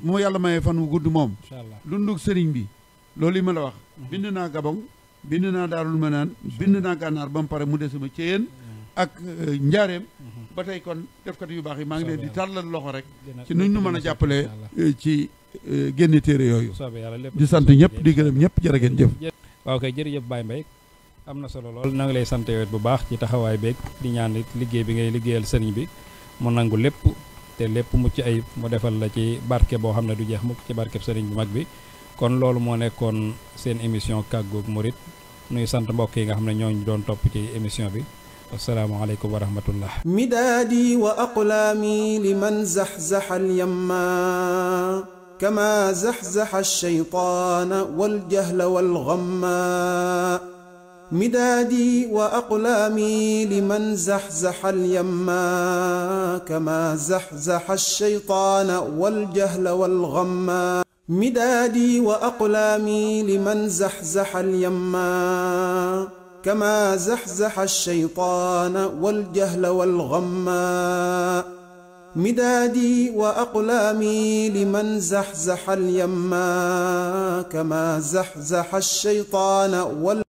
moo yàlla mayee fan wu gudd moom incha allah dundug sëriñ bi loolu yi ma la wax bind naa Gabon bind naa Daarul Manaan bind naa Gànnaar ba mu pare mu desuma ci yéen ak njaareem ba tey kon defkat yu baax yi maa ngi leen di tàllal loxo rek ci nuñ nu mën a jàppale ci génne téere yooyu soobee yàlla lépp di sant ñëpp di gërëm ñëpp jërë ngeen jëf waaw kay jërëjëf Baye Mbaye am na solo lool na ngi lay sant yow bu baax ci taxawaay beeg di ñaan it liggéey bi ngay liggéeyal sëriñ bi mu nangu lépp te lépp mucc ayib mu defal la ci barke boo xam ne du jeex mukk ci barkeb sëriñ bu mag bi kon loolu moo nekkoon seen émission kàggug murit nuy sant mbokk yi nga xam ne ñooñu doon topp ci émission bi asalaamaaleykum wa rahmatullah midaadi wa aqlaami liman zaxzaxa alyamma kama zaxzaxa alshaytaana waljahla walgamma midaadi wa aqlaami liman zaxzaxa alyamma kama zaxzaxa alshaytaana waljahla walgamma midaadi wa aqlaami liman zaxzaxa alyamma كما زحزح الشيطان والجهل والغما مدادي وأقلامي لمن زحزح اليما كما زحزح الشيطان